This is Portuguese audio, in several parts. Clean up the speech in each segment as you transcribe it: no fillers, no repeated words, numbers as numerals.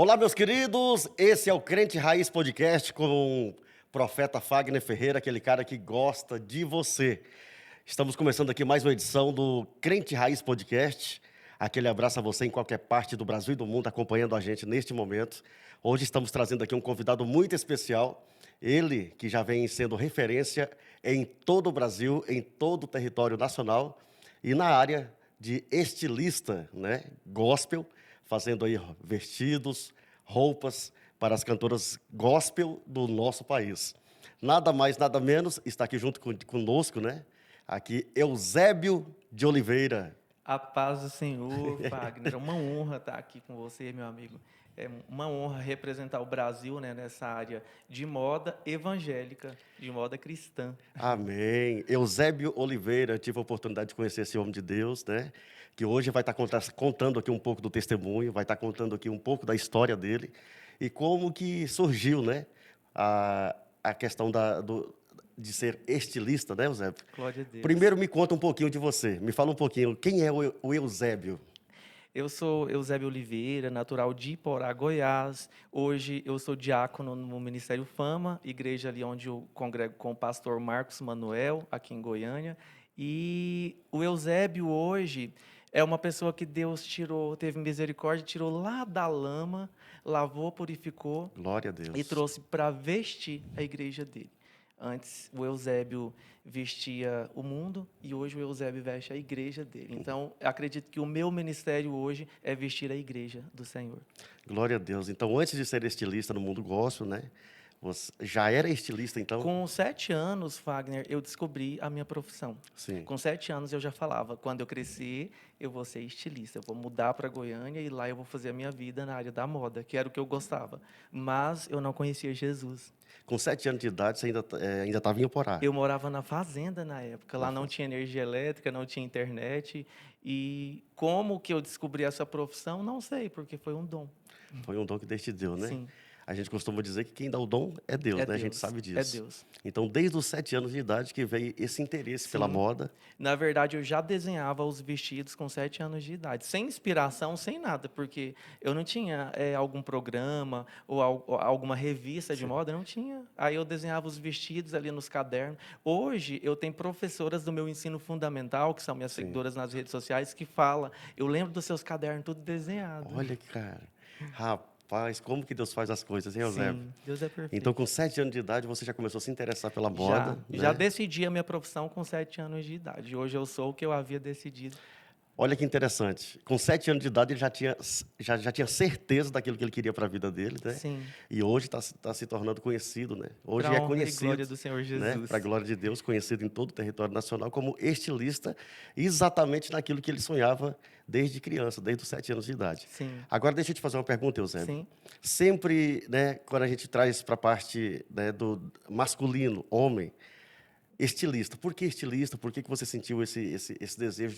Olá, meus queridos, esse é o Crente Raiz Podcast com o profeta Fagner Ferreira, aquele cara que gosta de você. Estamos começando aqui mais uma edição do Crente Raiz Podcast. Aquele abraço a você em qualquer parte do Brasil e do mundo acompanhando a gente neste momento. Hoje estamos trazendo aqui um convidado muito especial, ele que já vem sendo referência em todo o Brasil, em todo o território nacional e na área de estilista, né, gospel, fazendo aí vestidos, roupas para as cantoras gospel do nosso país. Nada mais, nada menos, está aqui junto conosco, né? Aqui, Eusébio de Oliveira. A paz do Senhor, Fagner. É uma honra estar aqui com você, meu amigo. É uma honra representar o Brasil, né, nessa área de moda evangélica, de moda cristã. Amém. Eusébio Oliveira, tive a oportunidade de conhecer esse homem de Deus, né? Que hoje vai estar contando aqui um pouco do testemunho, vai estar contando aqui um pouco da história dele e como que surgiu, né? A questão de ser estilista, né, Eusébio? Glória a Deus. Primeiro me conta um pouquinho de você. Me fala um pouquinho, quem é o Eusébio? Eu sou Eusébio Oliveira, natural de Iporá, Goiás. Hoje eu sou diácono no Ministério Fama, igreja ali onde eu congrego com o pastor Marcos Manuel, aqui em Goiânia. E o Eusébio hoje é uma pessoa que Deus tirou, teve misericórdia, tirou lá da lama, lavou, purificou Glória a e Deus. trouxe para vestir a igreja dele. Antes, o Eusébio vestia o mundo e hoje o Eusébio veste a igreja dele. Então, acredito que o meu ministério hoje é vestir a igreja do Senhor. Glória a Deus. Então, antes de ser estilista no mundo gospel, né? Você já era estilista, então? Com 7 anos, Fagner, eu descobri a minha profissão. Sim. Com 7 anos, eu já falava, quando eu crescer, eu vou ser estilista. Eu vou mudar para Goiânia e lá eu vou fazer a minha vida na área da moda, que era o que eu gostava. Mas eu não conhecia Jesus. Com 7 anos de idade, você ainda estava em Oporá. Eu morava na fazenda na época. Na Lá não fazenda. tinha energia elétrica, não tinha internet. E como que eu descobri essa profissão? Não sei, porque foi um dom. Foi um dom que Deus te deu, né? Sim, A gente costuma dizer que quem dá o dom é Deus, é né? A gente Deus. sabe É disso. Deus. Então, desde os 7 anos de idade que veio esse interesse pela Sim. moda. Na verdade, eu já desenhava os vestidos com 7 anos de idade, sem inspiração, sem nada, porque eu não tinha algum programa ou alguma revista de Sim. moda, não tinha. Aí eu desenhava os vestidos ali nos cadernos. Hoje, eu tenho professoras do meu ensino fundamental, que são minhas Sim. seguidoras nas redes sociais, que falam, eu lembro dos seus cadernos tudo desenhado. Olha, cara. Rapaz, como que Deus faz as coisas, hein, Eusébio? Sim, Deus é Então, perfeito. com 7 anos de idade, você já começou a se interessar pela Já, moda, já né? decidi a minha profissão com 7 anos de idade. Hoje eu sou o que eu havia decidido. Olha que interessante. Com 7 anos de idade, ele já tinha certeza daquilo que ele queria para a vida dele, né? Sim. E hoje está se tornando conhecido, né? Para Hoje a é honra e conhecido, glória do Senhor né? Para a Jesus. glória de Deus, conhecido em todo o território nacional como estilista, exatamente naquilo que ele sonhava desde criança, desde os 7 anos de idade. Sim, Agora, deixa eu te fazer uma pergunta, Eusébio. sim. Sempre, né, quando a gente traz para a parte, né, do masculino, homem, estilista. Por que estilista? Por que você sentiu esse desejo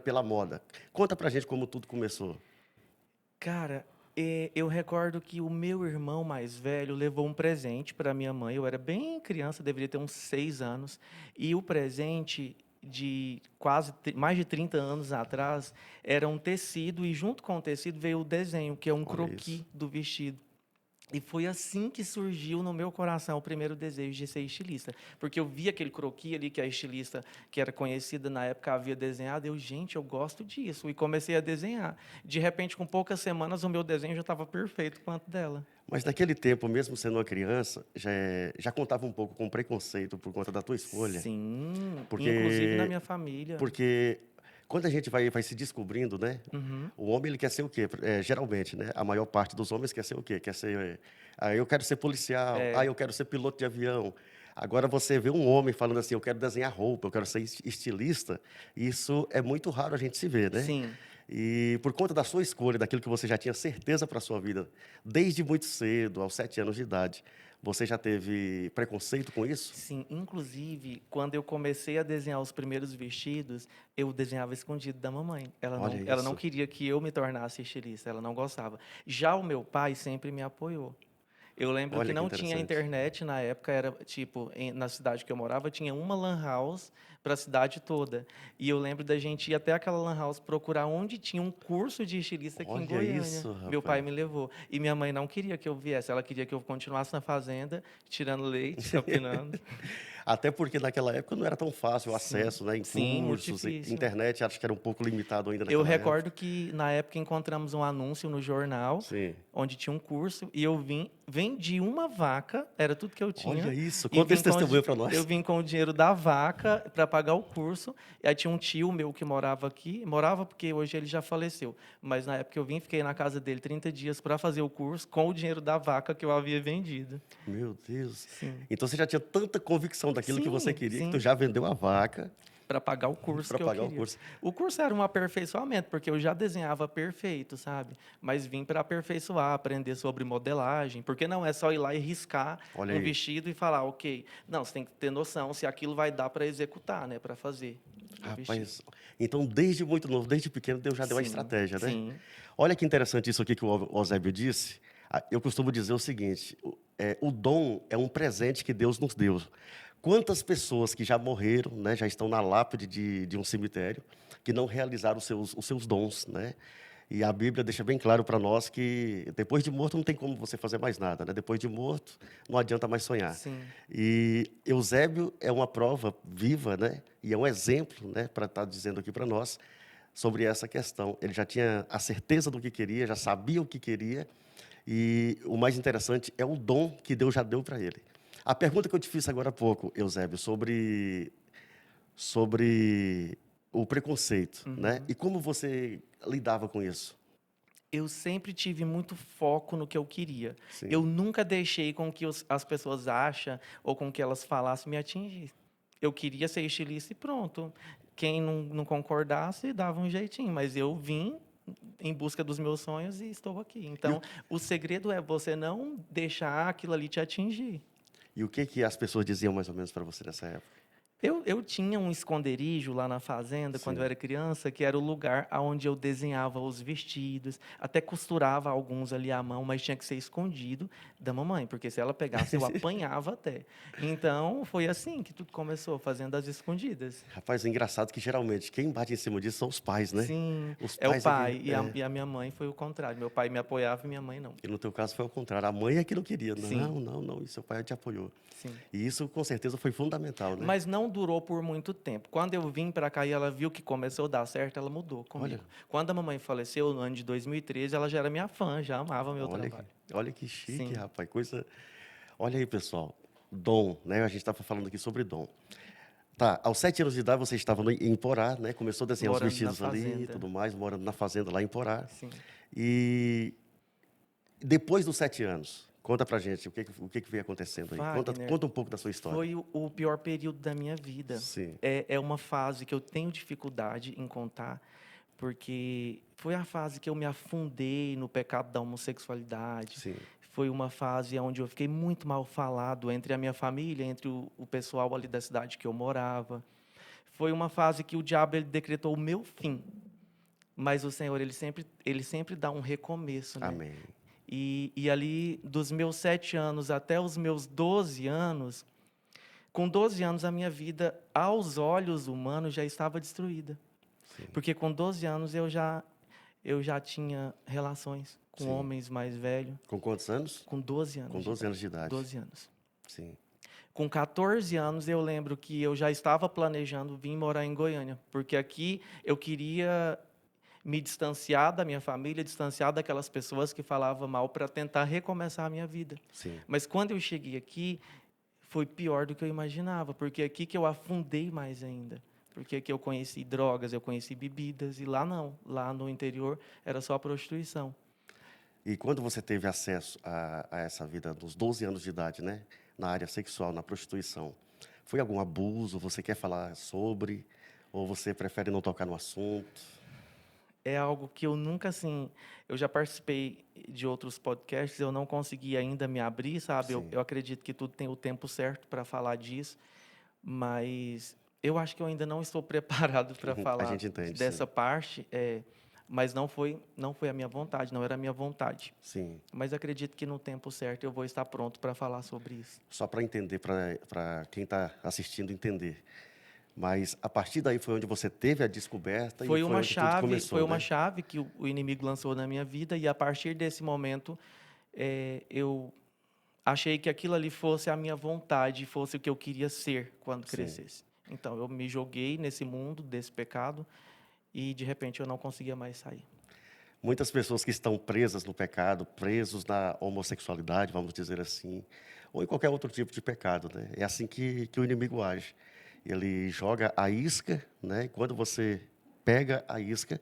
pela moda? Conta pra gente como tudo começou. Cara, eu recordo que o meu irmão mais velho levou um presente para minha mãe. Eu era bem criança, deveria ter uns 6 anos. E o presente de mais de 30 anos atrás era um tecido e junto com o tecido veio o desenho, que é um Olha isso. croquis do vestido. E foi assim que surgiu no meu coração o primeiro desejo de ser estilista. Porque eu vi aquele croquis ali que a estilista, que era conhecida na época, havia desenhado. Gente, eu gosto disso. E comecei a desenhar. De repente, com poucas semanas, o meu desenho já estava perfeito quanto dela. Mas naquele tempo, mesmo sendo uma criança, já contava um pouco com preconceito por conta da tua escolha. Sim, inclusive na Porque, minha família. porque quando a gente vai se descobrindo, né? Uhum, O homem ele quer ser o quê? Geralmente, né? A maior parte dos homens quer ser o quê? Quer ser, eu quero ser policial, é, eu quero ser piloto de avião. Agora você vê um homem falando assim, eu quero desenhar roupa, eu quero ser estilista. Isso é muito raro a gente se ver, né? sim. E por conta da sua escolha, daquilo que você já tinha certeza para a sua vida, desde muito cedo, aos 7 anos de idade, você já teve preconceito com isso? Sim, inclusive, quando eu comecei a desenhar os primeiros vestidos, eu desenhava escondido da mamãe. Olha Ela não isso. queria que eu me tornasse estilista, ela não gostava. Já o meu pai sempre me apoiou. Eu lembro que Olha que não tinha interessante. internet na época, era tipo, na cidade que eu morava, tinha uma lan house, para a cidade toda. E eu lembro da gente ir até aquela lan house procurar onde tinha um curso de estilista aqui em Olha Goiânia. isso, Meu pai rapaz. me levou. E minha mãe não queria que eu viesse, ela queria que eu continuasse na fazenda, tirando leite, capinando. Até porque naquela época não era tão fácil o Sim, acesso, né, em sim, muito cursos, difícil. internet acho que era um pouco limitado ainda Eu naquela época. recordo que na época encontramos um anúncio no jornal Sim. onde tinha um curso e eu vendi uma vaca, era tudo que eu Olha tinha, isso, e conta esse testemunho para eu nós. vim com o dinheiro da vaca para pagar o curso. E aí tinha um tio meu que morava aqui, morava porque hoje ele já faleceu, mas na época eu vim, fiquei na casa dele 30 dias para fazer o curso com o dinheiro da vaca que eu havia vendido. Meu Deus. Sim. Então você já tinha tanta convicção daquilo que você Sim, queria que tu sim. já vendeu a vaca Para pagar o curso para que eu pagar o queria. curso. O curso era um aperfeiçoamento, porque eu já desenhava perfeito, sabe? Mas vim para aperfeiçoar, aprender sobre modelagem, porque não é só ir lá e riscar Olha um aí. vestido e falar, ok. Não, você tem que ter noção se aquilo vai dar para executar, né? Para fazer o vestido. Rapaz, então desde muito novo, desde pequeno, Deus já deu a Sim, estratégia, né? sim. Olha que interessante isso aqui que o Eusébio disse. Eu costumo dizer o seguinte: o dom é um presente que Deus nos deu. Quantas pessoas que já morreram, né, já estão na lápide de um cemitério, que não realizaram os seus dons, né? E a Bíblia deixa bem claro para nós que depois de morto não tem como você fazer mais nada, né? Depois de morto não adianta mais sonhar. Sim. E Eusébio é uma prova viva, né? E é um exemplo, né, para estar dizendo aqui para nós sobre essa questão. Ele já tinha a certeza do que queria, já sabia o que queria, e o mais interessante é o dom que Deus já deu para ele. A pergunta que eu te fiz agora há pouco, Eusébio, sobre o preconceito, né? Uhum. E como você lidava com isso? Eu sempre tive muito foco no que eu queria. Eu Sim. nunca deixei com que as pessoas acham ou com que elas falassem me atingir. Eu queria ser estilista e pronto. Quem não concordasse, dava um jeitinho. Mas eu vim em busca dos meus sonhos e estou aqui. E o, Então, o segredo é você não deixar aquilo ali te atingir. e o que que as pessoas diziam mais ou menos para você nessa época? Eu tinha um esconderijo lá na fazenda, quando eu Sim. era criança, que era o lugar onde eu desenhava os vestidos, até costurava alguns ali à mão, mas tinha que ser escondido da mamãe, porque se ela pegasse, eu apanhava até. Então, foi assim que tudo começou, fazendo as escondidas. Rapaz, é engraçado que geralmente quem bate em cima disso são os pais, né? Sim, Os é o pais é que. pai, e a minha mãe foi o contrário. Meu pai me apoiava e minha mãe não. E no teu caso foi ao contrário. A mãe é que não queria. Sim, Não, não, não. E seu pai te apoiou. sim. E isso com certeza foi fundamental, né? Mas não durou por muito tempo. Quando eu vim para cá e ela viu que começou a dar certo, ela mudou Olha, comigo. Quando a mamãe faleceu, no ano de 2013, ela já era minha fã, já amava meu olha, trabalho. olha que chique, Sim, rapaz. Coisa. Olha aí, pessoal. Dom, né? A gente estava falando aqui sobre dom. Tá, aos 7 anos de idade você estava em Porá, né? Começou a desenhar os morando na vestidos ali e fazenda. tudo mais, morando na fazenda lá em Porá. Sim. E depois dos 7 anos, conta pra gente o que que veio acontecendo aí. Conta, Wagner, conta um pouco da sua história. foi o pior período da minha vida. Sim, É uma fase que eu tenho dificuldade em contar, porque foi a fase que eu me afundei no pecado da homossexualidade. sim, Foi uma fase onde eu fiquei muito mal falado entre a minha família, entre o pessoal ali da cidade que eu morava. Foi uma fase que o diabo ele decretou o meu fim, mas o Senhor ele sempre dá um recomeço, né? amém. E ali dos meus 7 anos até os meus 12 anos, com 12 anos a minha vida aos olhos humanos já estava destruída, Sim, porque com 12 anos eu já tinha relações com sim. homens mais velhos, Com quantos anos? com 12 Com anos de 12 anos idade. de idade. 12 anos. Sim, Com 14 anos, eu lembro que eu já estava planejando vir morar em Goiânia, porque aqui eu queria me distanciar da minha família, distanciar daquelas pessoas que falavam mal para tentar recomeçar a minha vida. sim. Mas quando eu cheguei aqui, foi pior do que eu imaginava, porque é aqui que eu afundei mais ainda. Porque aqui eu conheci drogas, eu conheci bebidas, e lá não. Lá no interior era só prostituição. E quando você teve acesso a essa vida dos 12 anos de idade, né? Na área sexual, na prostituição, foi algum abuso? Você quer falar sobre? Ou você prefere não tocar no assunto? É algo que eu nunca, assim... Eu já participei de outros podcasts, eu não consegui ainda me abrir, sabe? Eu, Sim. eu acredito que tudo tem o tempo certo para falar disso, mas eu acho que eu ainda não estou preparado para A falar gente entende, sim. dessa parte, mas não foi a minha vontade, não era a minha vontade. Sim. Mas acredito que no tempo certo eu vou estar pronto para falar sobre isso. Só para entender, para quem está assistindo entender. Mas a partir daí foi onde você teve a descoberta e Foi foi uma onde tudo chave, começou, foi uma né? chave que o inimigo lançou na minha vida e a partir desse momento eu achei que aquilo ali fosse a minha vontade, fosse o que eu queria ser quando Sim. crescesse. Então eu me joguei nesse mundo desse pecado e de repente eu não conseguia mais sair. Muitas pessoas que estão presas no pecado, presos na homossexualidade, vamos dizer assim, ou em qualquer outro tipo de pecado, né? É assim que o inimigo age. Ele joga a isca, né? E quando você pega a isca,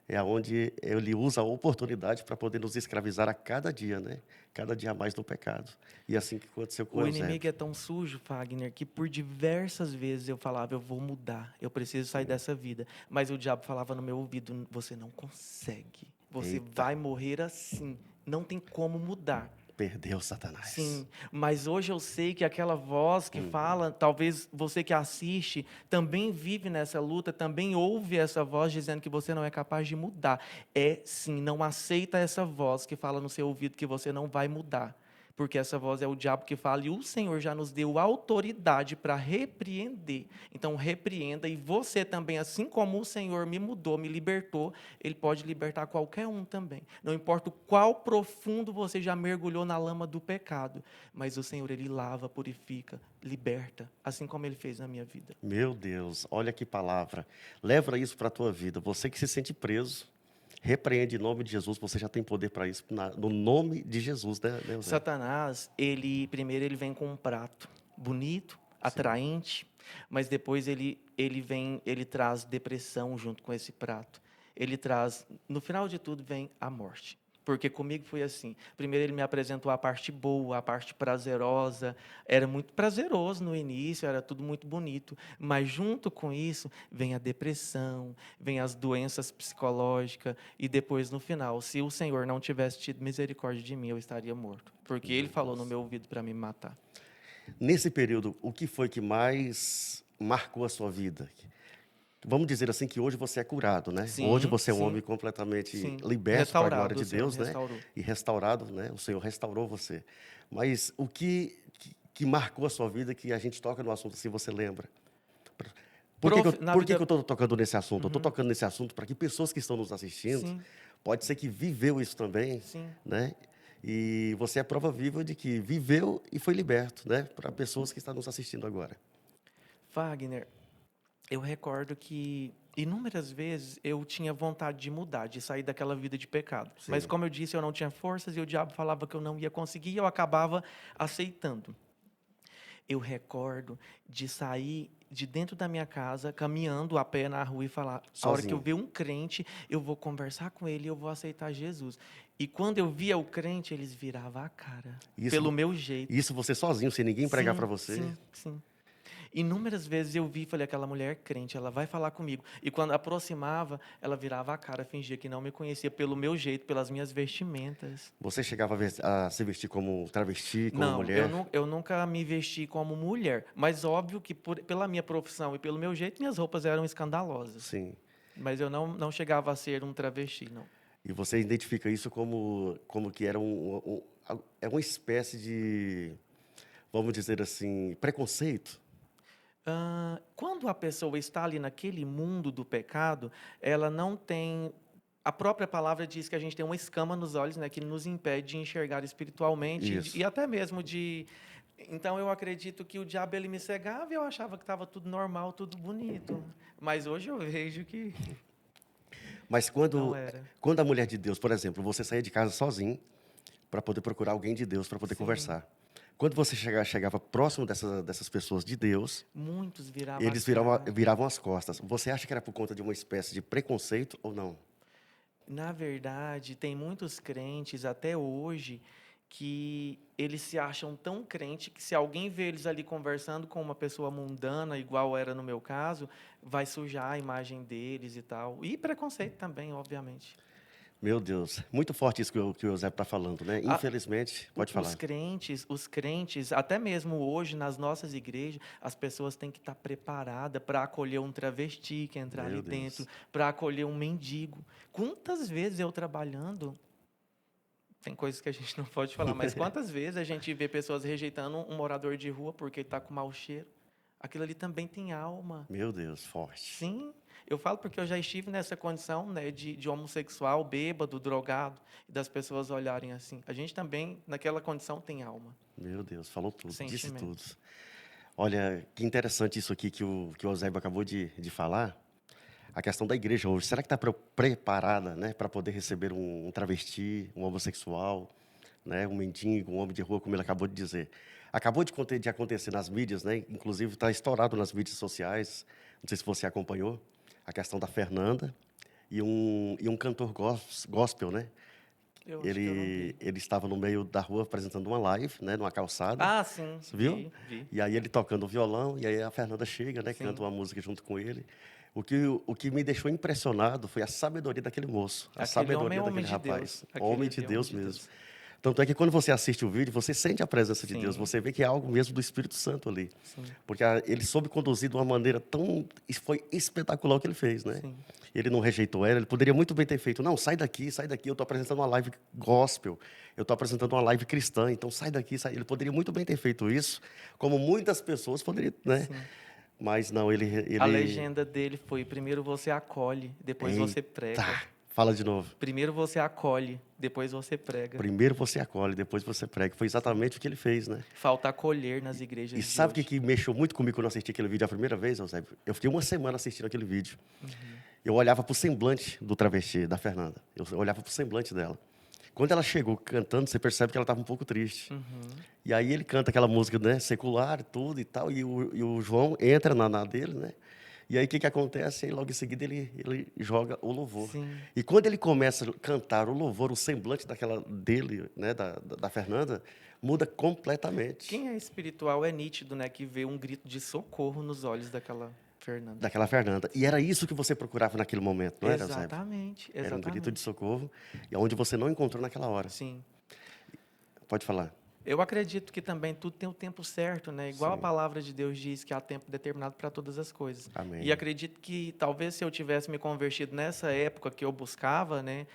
é onde ele usa a oportunidade para poder nos escravizar a cada dia, né? Cada dia mais no pecado. E é assim que aconteceu com o O inimigo Eusébio. é tão sujo, Fagner, que por diversas vezes eu falava, eu vou mudar, eu preciso sair dessa vida. Mas o diabo falava no meu ouvido, você não consegue, você Eita, vai morrer assim, não tem como mudar. perdeu Satanás. Sim, mas hoje eu sei que aquela voz que Hum, fala, talvez você que assiste também vive nessa luta, também ouve essa voz dizendo que você não é capaz de mudar. É sim, não aceita essa voz que fala no seu ouvido que você não vai mudar. Porque essa voz é o diabo que fala e o Senhor já nos deu autoridade para repreender. Então repreenda e você também, assim como o Senhor me mudou, me libertou, ele pode libertar qualquer um também. Não importa o qual profundo você já mergulhou na lama do pecado, mas o Senhor, ele lava, purifica, liberta, assim como ele fez na minha vida. meu Deus, olha que palavra. Leva isso para a tua vida. Você que se sente preso, repreende em nome de Jesus. Você já tem poder para isso, no nome de Jesus, né, Eusébio? Satanás, ele primeiro ele vem com um prato bonito, Sim. atraente, mas depois ele traz depressão junto com esse prato. Ele traz, no final de tudo, vem a morte. Porque comigo foi assim. Primeiro ele me apresentou a parte boa, a parte prazerosa. Era muito prazeroso no início, era tudo muito bonito. Mas junto com isso vem a depressão, vem as doenças psicológicas e depois no final, se o Senhor não tivesse tido misericórdia de mim, eu estaria morto, porque ele Meu falou no Deus. meu ouvido para me matar. Nesse período, o que foi que mais marcou a sua vida? Vamos dizer assim que hoje você é curado, né? Hoje Sim, você é um sim, homem completamente sim. liberto para a glória Restaurado, o de Senhor me Deus, né? restaurou. E restaurado, né? O Senhor restaurou você. Mas o que marcou a sua vida que a gente toca no assunto assim, você lembra? Na Por que que eu vida, estou tocando nesse assunto? Eu estou uhum, tocando nesse assunto para que pessoas que estão nos assistindo, sim, pode ser que viveu isso também, sim. né? E você é prova viva de que viveu e foi liberto, né? Para pessoas que estão nos assistindo agora. Wagner, eu recordo que inúmeras vezes eu tinha vontade de mudar, de sair daquela vida de pecado. Mas Sim. como eu disse, eu não tinha forças e o diabo falava que eu não ia conseguir e eu acabava aceitando. Eu recordo de sair de dentro da minha casa, caminhando a pé na rua e falar: a hora que eu Sozinho. ver um crente, eu vou conversar com ele e eu vou aceitar Jesus. E quando eu via o crente, eles viravam a cara, Isso, pelo meu jeito. isso você sozinho, sem ninguém pregar para Sim, você. sim, sim. Inúmeras vezes eu vi e falei, aquela mulher é crente, ela vai falar comigo. E quando aproximava, ela virava a cara, fingia que não me conhecia pelo meu jeito, pelas minhas vestimentas. Você chegava a se vestir como travesti, como Não, mulher. eu nunca me vesti como mulher, mas óbvio que pela minha profissão e pelo meu jeito, minhas roupas eram escandalosas. Sim. Mas eu não chegava a ser um travesti, não. E você identifica isso como que era é uma espécie de, vamos dizer assim, preconceito. Quando a pessoa está ali naquele mundo do pecado, ela não tem. A própria palavra diz que a gente tem uma escama nos olhos, né, que nos impede de enxergar espiritualmente e Isso. até mesmo de. Então eu acredito que o diabo ele me cegava e eu achava que estava tudo normal, tudo bonito. Mas hoje eu vejo que Mas não era. quando a mulher de Deus, por exemplo, você saía de casa sozinho para poder procurar alguém de Deus para poder Sim, conversar. Quando você chegava próximo dessas pessoas de Deus, muitos viravam a eles cara. viravam as costas. Você acha que era por conta de uma espécie de preconceito ou não? Na verdade, tem muitos crentes até hoje que eles se acham tão crente que se alguém vê eles ali conversando com uma pessoa mundana, igual era no meu caso, vai sujar a imagem deles e tal. E preconceito também, obviamente. Meu Deus, muito forte isso que o Eusébio está falando, né? A- Infelizmente, pode falar. os crentes, até mesmo hoje nas nossas igrejas, as pessoas têm que estar preparadas para acolher um travesti que entrar ali Meu dentro, Deus. para acolher um mendigo. Quantas vezes eu trabalhando tem coisas que a gente não pode falar, mas quantas vezes a gente vê pessoas rejeitando um morador de rua porque ele está com mau cheiro? aquilo ali também tem alma. Meu Deus, forte. Sim, eu falo porque eu já estive nessa condição, né, de homossexual, bêbado, drogado, e das pessoas olharem assim. A gente também, naquela condição, tem alma, Meu Deus, falou tudo, disse tudo. sentimento. Olha, que interessante isso aqui que o Eusébio acabou de falar. A questão da igreja hoje. Será que está preparada, né, para poder receber um travesti, um homossexual, né, um mendigo, um homem de rua, como ele acabou de dizer? Acabou de acontecer nas mídias, né? Inclusive está estourado nas mídias sociais. Não sei se você acompanhou a questão da Fernanda e um cantor gospel, né? Eu acho que eu não Ele, vi. ele estava no meio da rua apresentando uma live, né, numa calçada. Ah, sim, Você viu? vi, E aí ele tocando violão, e aí a Fernanda chega, né, canta sim. uma música junto com ele. O que me deixou impressionado foi a sabedoria daquele moço, a Aquele homem é sabedoria homem daquele de Deus. rapaz. Aquele Homem de ali é homem Deus de mesmo. Deus. Tanto é que quando você assiste o vídeo, você sente a presença de Deus, Sim, você vê que é algo mesmo do Espírito Santo ali. sim, Porque ele soube conduzir de uma maneira tão... Foi espetacular o que ele fez, né? sim, Ele não rejeitou ela, ele poderia muito bem ter feito, não, sai daqui, eu estou apresentando uma live gospel, eu estou apresentando uma live cristã, então sai daqui, sai. Ele poderia muito bem ter feito isso, como muitas pessoas poderiam, né? sim. Mas não, ele, A ele... legenda dele foi: primeiro você acolhe, depois você Eita, prega. fala de novo. Primeiro você acolhe, depois você prega. Primeiro você acolhe, depois você prega. Foi Sim. exatamente o que ele fez, né? Falta acolher nas E igrejas de sabe o que, hoje. que mexeu muito comigo quando eu assisti aquele vídeo a primeira vez, Eusébio? Eu fiquei uma semana assistindo aquele vídeo. Uhum. Eu olhava para o semblante do travesti, da Fernanda. Eu olhava para o semblante dela. Quando ela chegou cantando, você percebe que ela estava um pouco triste. Uhum. E aí ele canta aquela música, né, secular e tudo e tal, e o João entra na dele, né? E aí o que, que acontece? Aí, logo em seguida ele joga o louvor. Sim. E quando ele começa a cantar o louvor, o semblante dele, né, da Fernanda, muda completamente. Quem é espiritual é nítido, né? Que vê um grito de socorro nos olhos daquela Fernanda. Daquela Fernanda. E era isso que você procurava naquele momento, não era, Eusébio? Exatamente, Era um grito de exatamente. socorro, e onde você não encontrou naquela hora. Sim. Pode falar. Eu acredito que também tudo tem o tempo certo, né? Igual a Sim. palavra de Deus diz que há tempo determinado para todas as coisas. Amém. E acredito que talvez se eu tivesse me convertido nessa época que eu buscava, né,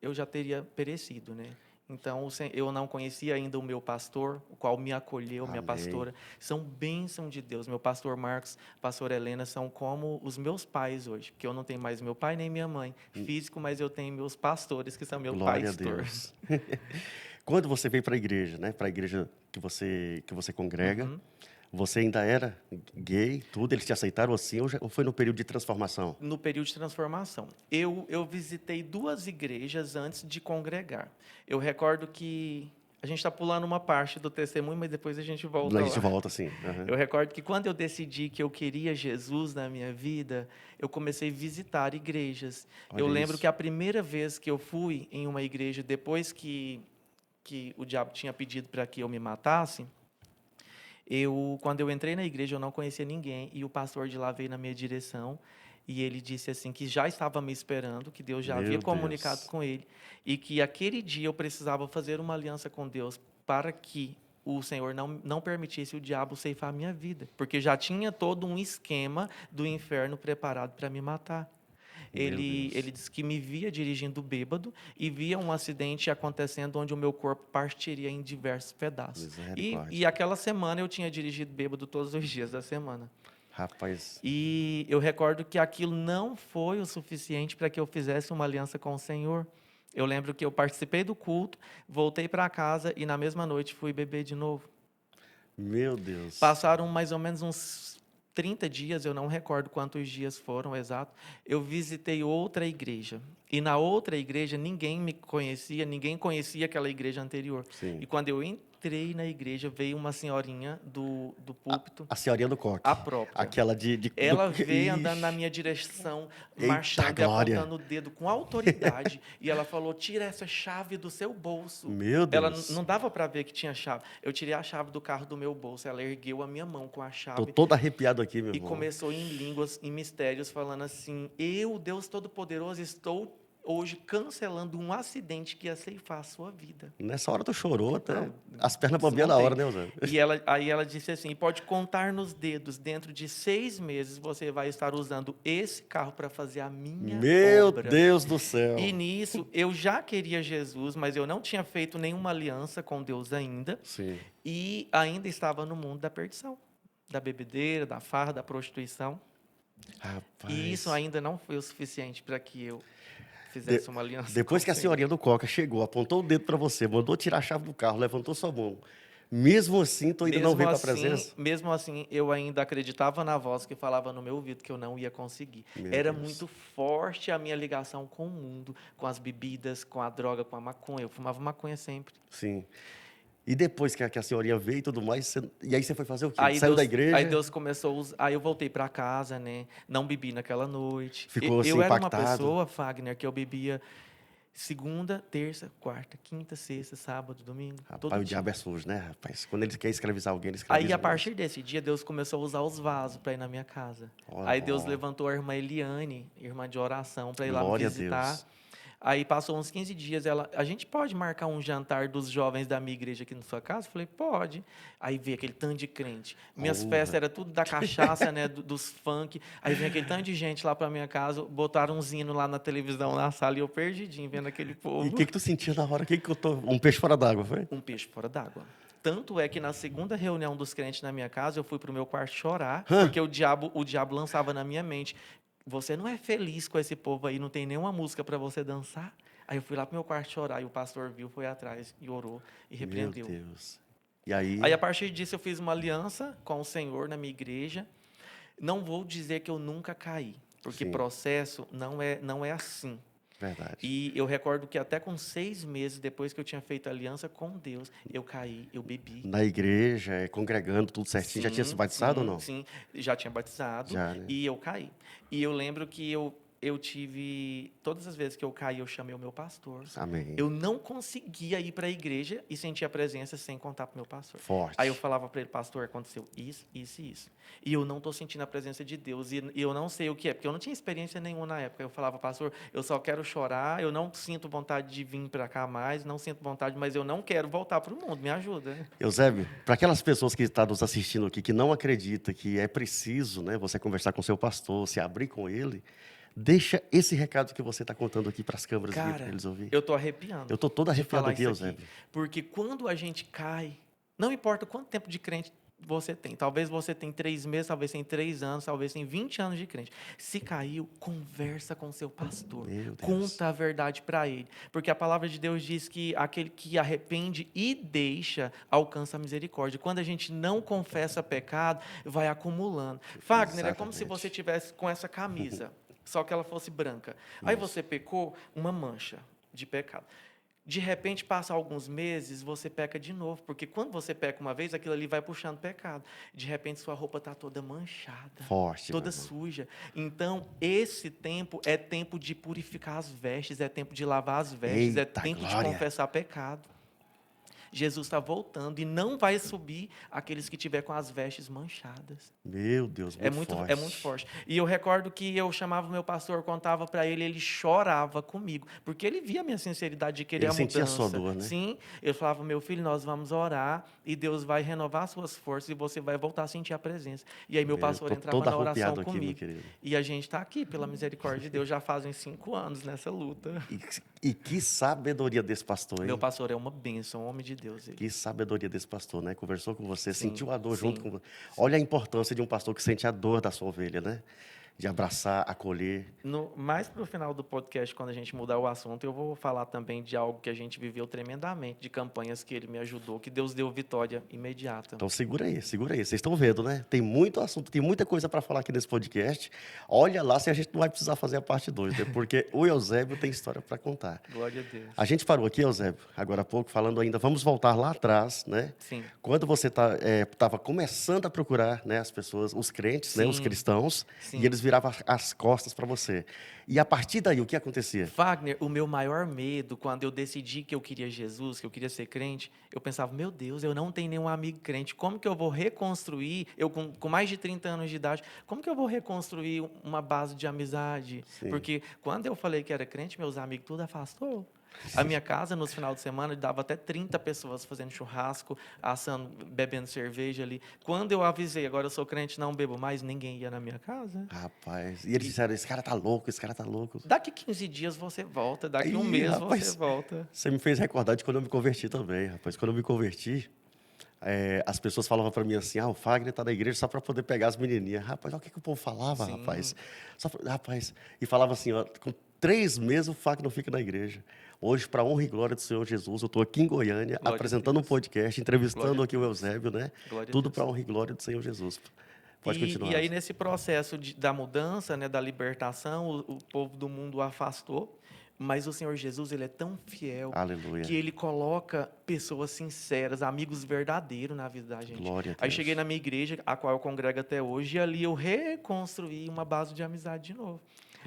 eu já teria perecido, né? Então, eu não conhecia ainda o meu pastor, o qual me acolheu, minha Amém. pastora. São bênção de Deus. Meu pastor Marcos, pastor Helena, são como os meus pais hoje, porque eu não tenho mais meu pai nem minha mãe físico, mas eu tenho meus pastores, que são meu Glória a pastor. Deus. Quando você veio para a igreja, né? Para a igreja que você congrega, Uhum. você ainda era gay, tudo, eles te aceitaram assim, ou foi no período de transformação? No período de transformação. Eu visitei 2 igrejas antes de congregar. Eu recordo que a gente está pulando uma parte do testemunho, mas depois a gente A volta gente lá. volta assim. Aham. Eu recordo que quando eu decidi que eu queria Jesus na minha vida, eu comecei a visitar igrejas. Eu Olha lembro isso. que a primeira vez que eu fui em uma igreja, depois que o diabo tinha pedido para que eu me matasse, quando eu entrei na igreja, eu não conhecia ninguém, e o pastor de lá veio na minha direção, e ele disse assim que já estava me esperando, que Deus já havia Meu comunicado Deus. com ele, e que aquele dia eu precisava fazer uma aliança com Deus para que o Senhor não permitisse o diabo ceifar a minha vida, porque já tinha todo um esquema do inferno preparado para me matar. Meu Ele Deus. disse que me via dirigindo bêbado e via um acidente acontecendo onde o meu corpo partiria em diversos pedaços. E Misericórdia. aquela semana eu tinha dirigido bêbado todos os dias da semana. Rapaz, E eu recordo que aquilo não foi o suficiente para que eu fizesse uma aliança com o Senhor. Eu lembro que eu participei do culto, voltei para casa e na mesma noite fui beber de novo. meu Deus. Passaram mais ou menos uns 30 dias, eu não recordo quantos dias foram exato. Eu visitei outra igreja. E na outra igreja ninguém me conhecia, ninguém conhecia aquela igreja anterior. Sim. E quando eu entrei na igreja, veio uma senhorinha do A, púlpito, a senhorinha do coque. a própria. Aquela Ela veio andando na Ixi, minha direção, eita marchando e glória. apontando o dedo com autoridade. E ela falou: tira essa chave do seu bolso. Meu Ela Deus. não dava para ver que tinha chave. Eu tirei a chave do carro do meu bolso. Ela ergueu a minha mão com a Tô chave todo arrepiado aqui, meu e irmão. começou em línguas, em mistérios, falando assim: eu, Deus Todo-Poderoso, estou hoje cancelando um acidente que ia ceifar a sua vida. Nessa hora tu chorou até. Não, As pernas bambiam na desmontei. hora, né, Eusébio? Aí ela disse assim: pode contar nos dedos, dentro de 6 meses você vai estar usando esse carro para fazer a minha Meu obra. Deus do E céu. nisso eu já queria Jesus, mas eu não tinha feito nenhuma aliança com Deus ainda Sim. e ainda estava no mundo da perdição. da bebedeira, da farra, da prostituição. Rapaz. E isso ainda não foi o suficiente para que eu fizesse uma aliança Depois com que a o Senhor. senhorinha do Coca chegou, apontou o dedo para você, mandou tirar a chave do carro, levantou sua mão. Mesmo assim, tu ainda não veio para a presença? Mesmo assim, eu ainda acreditava na voz que falava no meu ouvido que eu não ia conseguir. Meu Era Deus. muito forte a minha ligação com o mundo, com as bebidas, com a droga, com a maconha. Eu fumava maconha sempre. Sim. E depois que a senhorinha veio e tudo mais, e aí você foi fazer o quê? Saiu da igreja? Aí Deus começou a usar, aí eu voltei para casa, né? Não bebi naquela noite. Ficou assim, Eu era uma impactado? pessoa, Fagner, que eu bebia segunda, terça, quarta, quinta, sexta, sábado, domingo, todo Rapaz, o dia. diabo é sujo, né, rapaz? Quando ele quer escravizar alguém, ele Aí, escraviza a mesmo. partir desse dia, Deus começou a usar os vasos para ir na minha casa. Aí, Deus levantou a irmã Eliane, irmã de oração, para ir lá me Glória a visitar. Deus. Aí, passou uns 15 dias, a gente pode marcar um jantar dos jovens da minha igreja aqui na sua casa? Eu falei, pode. Aí, veio aquele tanto de crente. Minhas Honra. festas eram tudo da cachaça, né, dos funk. Aí, vem aquele tanto de gente lá para minha casa, botaram uns hinos lá na televisão, na sala, e eu perdidinho, vendo aquele E o povo. que tu sentia na hora? Que eu tô... Um peixe fora d'água, foi? Um peixe fora d'água. Tanto é que na segunda reunião dos crentes na minha casa, eu fui para o meu quarto chorar, porque o diabo lançava na minha mente: você não é feliz com esse povo aí, não tem nenhuma música para você dançar? Aí eu fui lá para o meu quarto chorar, e o pastor viu, foi atrás e orou e repreendeu. Meu Deus. E aí? Aí, a partir disso, eu fiz uma aliança com o Senhor na minha igreja. Não vou dizer que eu nunca caí, porque Sim. processo não é assim. Verdade. E eu recordo que até com 6 meses depois que eu tinha feito aliança com Deus, eu caí, eu bebi. Na igreja, congregando, tudo certinho. Já tinha se batizado ou não? Sim, já tinha batizado. Já, né? E eu caí. E eu lembro que eu tive... Todas as vezes que eu caí, eu chamei o meu pastor. Amém. Eu não conseguia ir para a igreja e sentir a presença sem contar para o meu pastor. Forte. Aí eu falava para ele, pastor, aconteceu isso, isso e isso. E eu não estou sentindo a presença de Deus. E eu não sei o que é, porque eu não tinha experiência nenhuma na época. Eu falava, pastor, eu só quero chorar, eu não sinto vontade de vir para cá mais, não sinto vontade, mas eu não quero voltar para o mundo, me ajuda. Eusébio, para aquelas pessoas que estão nos assistindo aqui, que não acreditam que é preciso, né, você conversar com seu pastor, se abrir com ele, deixa esse recado que você está contando aqui para as câmeras para Cara, eles ouvirem. eu tô arrepiando. Eu tô todo de arrepiado falar aqui, isso Eusébio. Porque quando a gente cai, não importa quanto tempo de crente você tem. Talvez você tenha 3 meses, talvez tenha 3 anos, talvez tenha 20 anos de crente. Se caiu, conversa com seu pastor. Meu Deus. Conta a verdade para ele. Porque a palavra de Deus diz que aquele que arrepende e deixa, alcança a misericórdia. Quando a gente não confessa pecado, vai acumulando. Fagner, é como se Exatamente. você tivesse com essa camisa, só que ela fosse branca. Aí você pecou, uma mancha de pecado. De repente, passa alguns meses, você peca de novo, porque quando você peca uma vez, aquilo ali vai puxando pecado. De repente, sua roupa está toda manchada, Forte, toda meu irmão. suja. Então, esse tempo é tempo de purificar as vestes, é tempo de lavar as vestes, é Eita, tempo de glória. confessar pecado. Jesus está voltando e não vai subir aqueles que tiver com as vestes manchadas. Meu Deus, muito forte. É muito forte. E eu recordo que eu chamava o meu pastor, contava para ele, ele chorava comigo, porque ele via a minha sinceridade de querer Ele a mudança. sentia a sua dor, né? Sim, eu falava, meu filho, nós vamos orar e Deus vai renovar as suas forças e você vai voltar a sentir a presença. E aí meu pastor tô entrava todo na oração arrepiado aqui, meu comigo. querido. E a gente está aqui, pela misericórdia de Deus, já fazem 5 anos nessa luta. E que sabedoria desse pastor, hein? Meu pastor é uma bênção, um homem de Deus. Ele. Que sabedoria desse pastor, né? Conversou com você, Sim, sentiu a dor sim. junto com você. Olha a importância de um pastor que sente a dor da sua ovelha, né? De abraçar, acolher. Mais para o final do podcast, quando a gente mudar o assunto, eu vou falar também de algo que a gente viveu tremendamente, de campanhas que ele me ajudou, que Deus deu vitória imediata. Então segura aí, segura aí. Vocês estão vendo, né? Tem muito assunto, tem muita coisa para falar aqui nesse podcast. Olha lá se a gente não vai precisar fazer a parte 2, né? Porque o Eusébio tem história para contar. Glória a Deus. A gente parou aqui, Eusébio, agora há pouco, falando ainda, vamos voltar lá atrás, né? Sim. Quando você estava começando a procurar, né, as pessoas, os crentes, né, os Sim. cristãos, Sim. e eles viravam as costas para você. E a partir daí, o que acontecia? Wagner, o meu maior medo, quando eu decidi que eu queria Jesus, que eu queria ser crente, eu pensava, meu Deus, eu não tenho nenhum amigo crente, como que eu vou reconstruir, eu com mais de 30 anos de idade, como que eu vou reconstruir uma base de amizade? Sim. Porque quando eu falei que era crente, meus amigos tudo afastou. A minha casa, nos finais de semana, dava até 30 pessoas fazendo churrasco, assando, bebendo cerveja ali. Quando eu avisei, agora eu sou crente, não bebo mais, ninguém ia na minha casa. Rapaz, e eles disseram, esse cara tá louco, esse cara tá louco. Daqui 15 dias você volta, daqui um Ih, mês rapaz, você volta. Você me fez recordar de quando eu me converti também, rapaz. Quando eu me converti, as pessoas falavam para mim assim, o Fagner está na igreja só para poder pegar as menininhas. Rapaz, olha o que o povo falava, Sim. rapaz. Rapaz, e falava assim, ó, com 3 meses o Fagner não fica na igreja. Hoje, para honra e glória do Senhor Jesus, eu estou aqui em Goiânia, Glória a apresentando um Deus. podcast, Glória entrevistando a aqui o Deus. Eusébio, né? Glória a Tudo Deus. para honra e glória do Senhor Jesus. Pode E continuar. aí, nesse processo da mudança, né, da libertação, o povo do mundo o afastou, mas o Senhor Jesus, ele é tão fiel Aleluia. que ele coloca pessoas sinceras, amigos verdadeiros na vida da gente. Glória a Aí Deus. cheguei na minha igreja, a qual eu congrego até hoje, e ali eu reconstruí uma base de amizade de novo.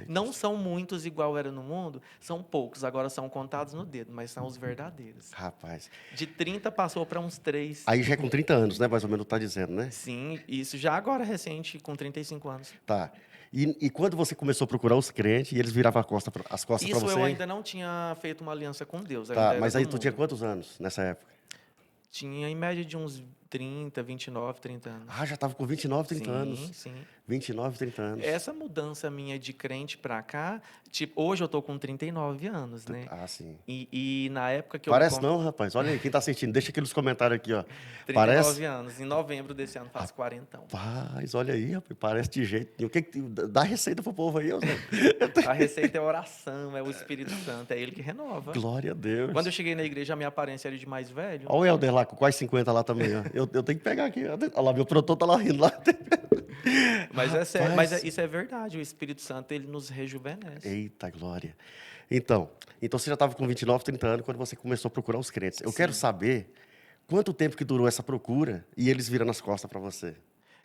Não são muitos igual era no mundo, são poucos, agora são contados no dedo, mas são os verdadeiros. Rapaz. De 30 passou para uns 3. Aí já é com 30 anos, né? Mais ou menos tá dizendo, né? Sim, isso já agora recente, com 35 anos. Tá. E quando você começou a procurar os crentes e eles viravam as costas para Isso você? eu ainda não tinha feito uma aliança com Deus, ainda Tá, era mas do aí tu tinha mundo. quantos anos nessa época? Tinha em média de uns 30, 29, 30 anos. Já estava com 29, 30 sim, anos. sim. 29, 30 anos. Essa mudança minha de crente pra cá, tipo, hoje eu tô com 39 anos, né? Sim. E na época que Parece não, rapaz. Olha aí, quem tá assistindo, deixa aqui nos comentários aqui, ó. 39 Parece? anos. Em novembro desse ano faço 40. Rapaz, olha aí, rapaz, parece de jeito nenhum. Dá receita pro povo aí, ó. A receita é oração, é o Espírito Santo, é ele que renova. Glória a Deus. Quando eu cheguei na igreja, a minha aparência era de mais velho. Olha o Helder lá, com quase 50 lá também, ó. Eu tenho que pegar aqui. Olha lá, meu produtor tá lá rindo lá. Mas é sério, Rapaz. isso é verdade. O Espírito Santo, ele nos rejuvenesce. Eita, glória. Então você já estava com 29, 30 anos quando você começou a procurar os crentes. Eu quero saber quanto tempo que durou essa procura e eles virando as costas para você.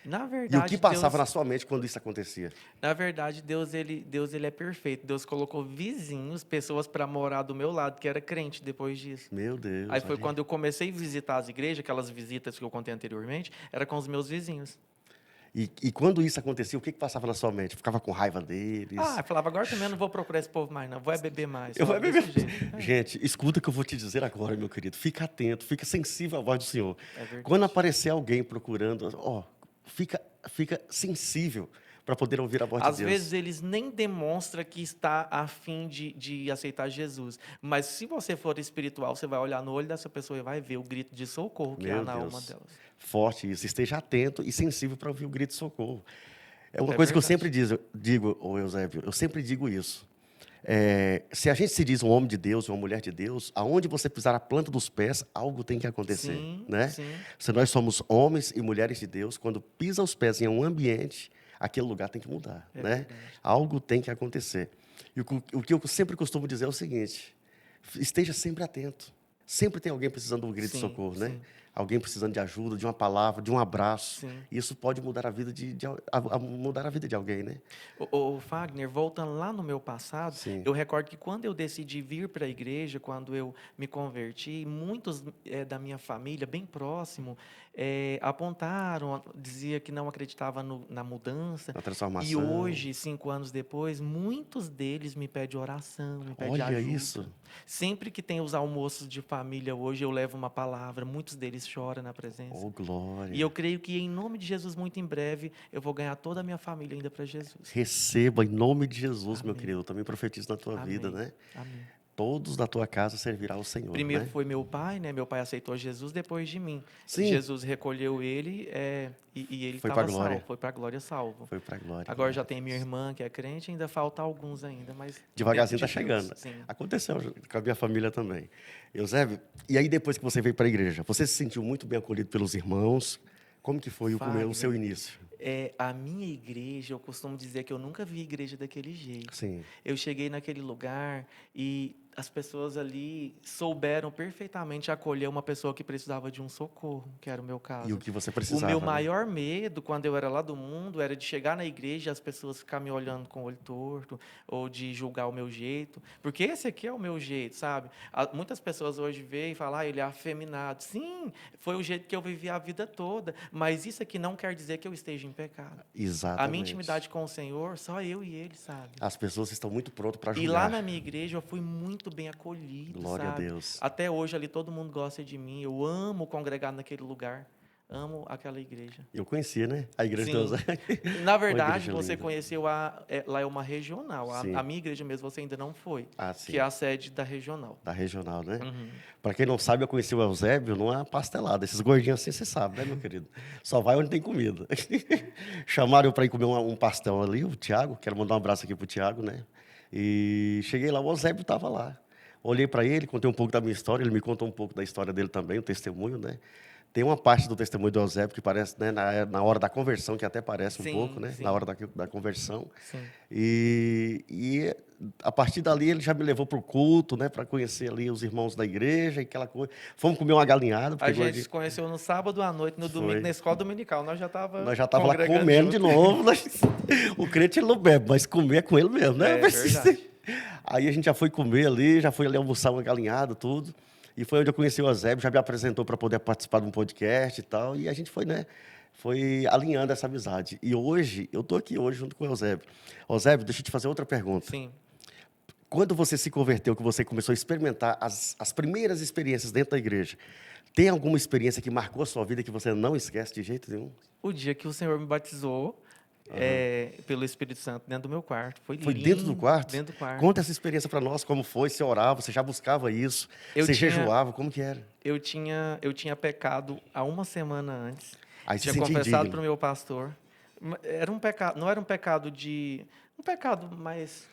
Na E verdade, o que passava Deus, na sua mente quando isso acontecia? na verdade, Deus ele é perfeito. Deus colocou vizinhos, pessoas para morar do meu lado, que era crente depois disso. Meu Deus. Aí foi olha quando eu comecei a visitar as igrejas, aquelas visitas que eu contei anteriormente, era com os meus vizinhos. E quando isso acontecia, o que passava na sua mente? Ficava com raiva deles? Eu falava, agora também eu não vou procurar esse povo mais, não. Vou beber mais. Eu vou Falava desse beber. jeito. Gente, escuta o que eu vou te dizer agora, meu querido. Fica atento, fica sensível à voz do Senhor. É verdade. Quando aparecer alguém procurando, fica sensível para poder ouvir a voz Às de Deus. vezes eles nem demonstram que está a fim de aceitar Jesus. Mas se você for espiritual, você vai olhar no olho dessa pessoa e vai ver o grito de socorro que há Meu na Deus. alma delas. Forte isso. Esteja atento e sensível para ouvir o grito de socorro. É uma É coisa que eu verdade. sempre digo, ô Eusébio, eu sempre digo isso. Se a gente se diz um homem de Deus, uma mulher de Deus, aonde você pisar a planta dos pés, algo tem que acontecer, Sim, né? sim. Se nós somos homens e mulheres de Deus, quando pisa os pés em um ambiente, aquele lugar tem que mudar, É né? verdade. Algo tem que acontecer. E o que eu sempre costumo dizer é o seguinte: esteja sempre atento. Sempre tem alguém precisando de um grito de Sim, socorro, né? sim. Alguém precisando de ajuda, de uma palavra, de um abraço. Sim. Isso pode mudar a vida mudar a vida de alguém, né? O Fagner, voltando lá no meu passado, Sim. eu recordo que quando eu decidi vir para a igreja, quando eu me converti, muitos da minha família, bem próximo, apontaram, dizia que não acreditava na mudança. Na transformação. E hoje, 5 anos depois, muitos deles me pedem oração, me pedem Olha ajuda. isso. Sempre que tem os almoços de família hoje, eu levo uma palavra, muitos deles choram na presença. Oh, glória. E eu creio que, em nome de Jesus, muito em breve, eu vou ganhar toda a minha família ainda para Jesus. Receba em nome de Jesus, meu Amém. querido. Eu também profetizo na tua vida, Amém. né? Amém. Todos da tua casa servirão ao Senhor, Primeiro né? foi meu pai, né? Meu pai aceitou Jesus depois de mim. Sim. Jesus recolheu ele e ele Foi pra estava glória. salvo. Foi para a glória salvo. Foi para a glória. Agora já tem minha irmã que é crente, ainda falta alguns ainda, mas Devagarzinho dentro está de Deus, chegando. Sim. Aconteceu com a minha família também. Eusébio, e aí depois que você veio para a igreja, você se sentiu muito bem acolhido pelos irmãos? Como que foi o seu início? A minha igreja, eu costumo dizer que eu nunca vi igreja daquele jeito. Sim. Eu cheguei naquele lugar e as pessoas ali souberam perfeitamente acolher uma pessoa que precisava de um socorro, que era o meu caso. E o que você O precisava? meu né? maior medo, quando eu era lá do mundo, era de chegar na igreja e as pessoas ficarem me olhando com o olho torto, ou de julgar o meu jeito. Porque esse aqui é o meu jeito, sabe? Muitas pessoas hoje veem e falam, ele é afeminado. Sim, foi o jeito que eu vivi a vida toda, mas isso aqui não quer dizer que eu esteja em pecado. Exatamente. A minha intimidade com o Senhor, só eu e Ele, sabe? As pessoas estão muito prontas para julgar. E lá na minha igreja eu fui muito bem acolhido, Glória sabe? a Deus. Até hoje ali todo mundo gosta de mim. Eu amo congregar naquele lugar. Amo aquela igreja. Eu conhecia, né? A igreja Sim. de Deus. Na Uma verdade, igreja você linda. conheceu lá é uma regional. Sim. A minha igreja mesmo você ainda não foi, Ah, que é sim. a sede da regional. Da regional, né? Uhum. Para quem não sabe, eu conheci o Eusébio numa pastelada. Esses gordinhos assim, você sabe, né, meu querido? Só vai onde tem comida. Chamaram eu para ir comer um pastel ali, o Tiago. Quero mandar um abraço aqui pro Tiago, né? E cheguei lá, o Eusébio estava lá. Olhei para ele, contei um pouco da minha história, ele me contou um pouco da história dele também, o testemunho, né? Tem uma parte do testemunho do Eusébio que parece, né, na hora da conversão, que até parece um pouco, Sim, né? Na sim, hora da conversão. sim. E a partir dali ele já me levou para o culto, né, para conhecer ali os irmãos da igreja e aquela coisa. Fomos comer uma galinhada, A porque gente gordinho se conheceu no sábado à noite, no domingo, na foi. escola dominical. Nós já estava Nós já tava lá congregando comendo de junto. novo. O crente ele não bebe, mas comer é com ele mesmo, né? É verdade. Aí a gente já foi comer ali, já foi ali almoçar uma galinhada, tudo. E foi onde eu conheci o Eusébio, já me apresentou para poder participar de um podcast e tal. E a gente foi, né? Foi alinhando essa amizade. E hoje, eu estou aqui hoje junto com o Eusébio. Eusébio, deixa eu te fazer outra pergunta. Sim. Quando você se converteu, que você começou a experimentar as primeiras experiências dentro da igreja, tem alguma experiência que marcou a sua vida que você não esquece de jeito nenhum? O dia que o Senhor me batizou pelo Espírito Santo dentro do meu quarto. Foi Foi dentro do lindo, quarto? dentro do quarto. Conta essa experiência para nós, como foi, você orava, você já buscava isso, Eu você tinha, jejuava, como que era? eu tinha pecado há uma semana antes. Aí se Tinha sentia confessado para indigno. o meu pastor. Era um pecado, não era um pecado um pecado mais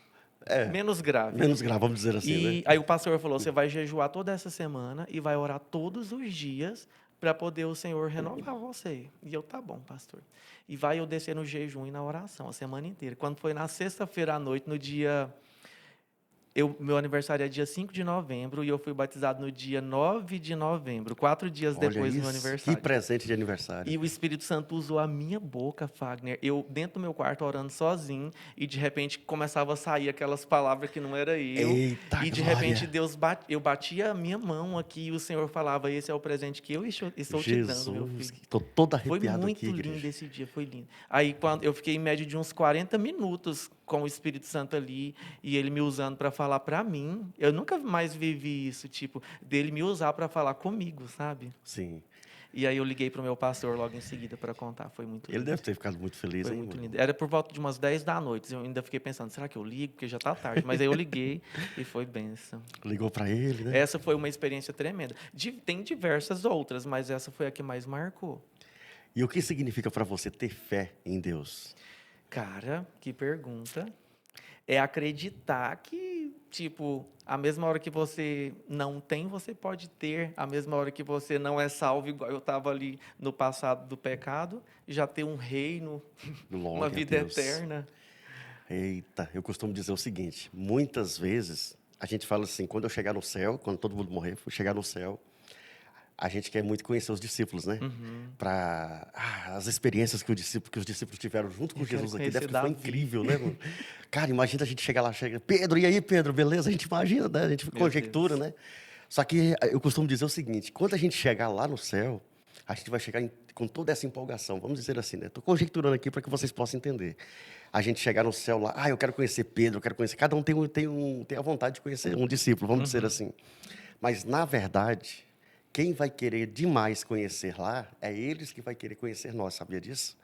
menos grave. Menos grave, vamos dizer assim, né? E aí o pastor falou: você vai jejuar toda essa semana e vai orar todos os dias para poder o Senhor renovar você. E eu, tá bom, pastor. E vai eu descer no jejum e na oração a semana inteira. Quando foi na sexta-feira à noite, no dia. Meu aniversário é dia 5 de novembro e eu fui batizado no dia 9 de novembro, 4 dias Olha depois do meu isso, que aniversário. presente de aniversário. E o Espírito Santo usou a minha boca, Fagner. Eu, dentro do meu quarto, orando sozinho, e de repente começava a sair aquelas palavras que não era eu. Eita E de repente glória! eu batia a minha mão aqui e o Senhor falava: esse é o presente que eu estou te dando, meu Jesus, filho. estou todo Foi arrepiado aqui, muito lindo igreja. esse dia, foi lindo. Aí quando eu fiquei em média de uns 40 minutos com o Espírito Santo ali e ele me usando para falar para mim. Eu nunca mais vivi isso, tipo, dele me usar para falar comigo, sabe? Sim, E aí eu liguei para o meu pastor logo em seguida para contar. Foi muito ele lindo. deve ter ficado muito feliz, Foi hein, muito mano? lindo. Era por volta de umas 10 da noite. Eu ainda fiquei pensando, será que eu ligo? Porque já está tarde. Mas aí eu liguei e foi bênção. Ligou para ele, né? Essa foi uma experiência tremenda. Tem diversas outras, mas essa foi a que mais marcou. E o que significa para você ter fé em Deus? Cara, que pergunta. É acreditar que, tipo, a mesma hora que você não tem, você pode ter. A mesma hora que você não é salvo, igual eu estava ali no passado do pecado, já ter um reino, uma Glória a vida Deus. eterna. Eita, eu costumo dizer o seguinte: muitas vezes a gente fala assim, quando eu chegar no céu, quando todo mundo morrer, for chegar no céu, a gente quer muito conhecer os discípulos, né? Uhum. Para as experiências que os discípulos tiveram junto com Eu quero Jesus aqui, conhecer deve que foi Davi. incrível, né, mano? Cara, imagina a gente chegar lá, chega, Pedro, e aí, Pedro, beleza? A gente imagina, né? A gente Meu conjectura, Deus. né? Só que eu costumo dizer o seguinte: quando a gente chegar lá no céu, a gente vai chegar com toda essa empolgação, vamos dizer assim, né? Estou conjecturando aqui para que vocês possam entender. A gente chegar no céu lá, eu quero conhecer Pedro, eu quero conhecer. Cada um tem a vontade de conhecer um discípulo, vamos dizer Uhum. assim. Mas, na verdade, quem vai querer demais conhecer lá, é eles que vai querer conhecer nós, sabia disso?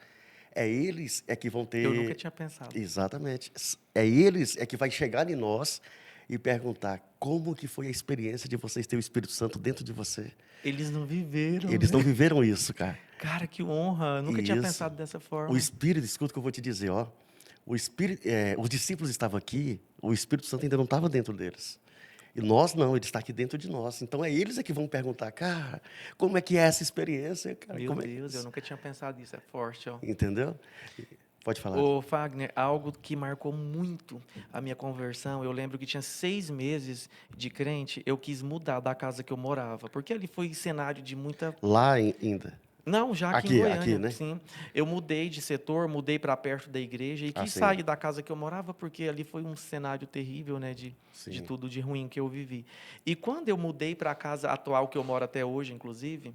É eles que vão Eu nunca ter. tinha pensado. Exatamente. É eles que vai chegar em nós e perguntar como que foi a experiência de vocês ter o Espírito Santo dentro de você. Eles não viveram, Eles não né? viveram isso, cara. Cara, que honra. Eu nunca E tinha isso. pensado dessa O forma. Espírito, escuta o que eu vou te dizer, ó. Os discípulos estavam aqui, o Espírito Santo ainda não estava dentro deles. E nós não, ele está aqui dentro de nós. Então é eles que vão perguntar, cara, como é que é essa experiência, cara? Meu Como é... Deus, eu nunca tinha pensado nisso. É forte, ó. Entendeu? Pode falar. Ô, Fagner, algo que marcou muito a minha conversão, eu lembro que tinha 6 meses de crente, eu quis mudar da casa que eu morava, porque ali foi cenário de muita. Lá ainda. Não, já aqui em Aqui, Goiânia, né? sim. Eu mudei de setor, mudei para perto da igreja e quis Assim, sair da casa que eu morava, porque ali foi um cenário terrível, né, de sim. tudo de ruim que eu vivi. E quando eu mudei para a casa atual que eu moro até hoje, inclusive,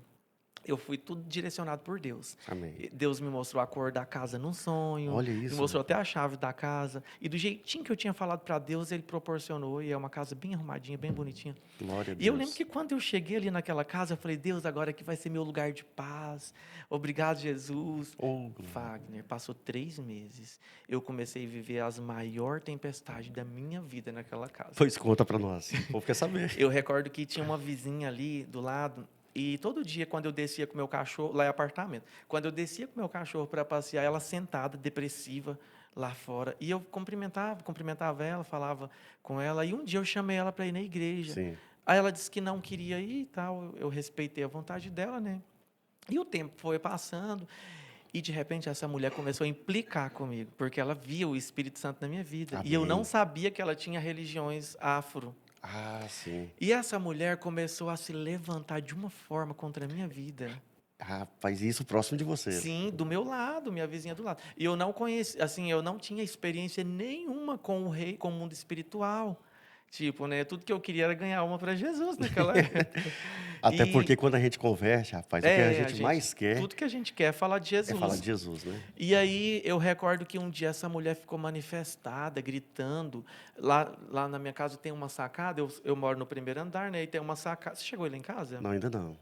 eu fui tudo direcionado por Deus. Amém. Deus me mostrou a cor da casa num sonho, Olha me isso. mostrou até a chave da casa. E do jeitinho que eu tinha falado para Deus, Ele proporcionou. E é uma casa bem arrumadinha, bem bonitinha. Glória a E eu lembro Deus. que quando eu cheguei ali naquela casa, eu falei, Deus, agora aqui vai ser meu lugar de paz. Obrigado, Jesus. Oh, Fagner, passou 3 meses. Eu comecei a viver as maiores tempestades da minha vida naquela casa. pois conta pra nós. O povo quer saber. Eu recordo que tinha uma vizinha ali do lado. E todo dia, quando eu descia com o meu cachorro, lá é apartamento, quando eu descia com o meu cachorro para passear, ela sentada, depressiva, lá fora. E eu cumprimentava ela, falava com ela. E um dia eu chamei ela para ir na igreja. Sim. Aí ela disse que não queria ir e tal. Eu respeitei a vontade dela, né? E o tempo foi passando. E, de repente, essa mulher começou a implicar comigo, porque ela via o Espírito Santo na minha vida. E eu não Amém. sabia que ela tinha religiões afro. Ah, sim. E essa mulher começou a se levantar de uma forma contra a minha vida. Rapaz, isso próximo de você. Sim, do meu lado, minha vizinha do lado. E eu não conhecia, assim, eu não tinha experiência nenhuma com o rei, com o mundo espiritual. Tipo, né, tudo que eu queria era ganhar uma para Jesus naquela época. Até E porque quando a gente converte, rapaz, o que a gente mais quer tudo que a gente quer é falar de é Jesus. falar de Jesus, né? E aí eu recordo que um dia essa mulher ficou manifestada, gritando. Lá na minha casa tem uma sacada, eu moro no primeiro andar, né? E tem uma sacada. Você chegou aí lá em casa? Não, ainda não.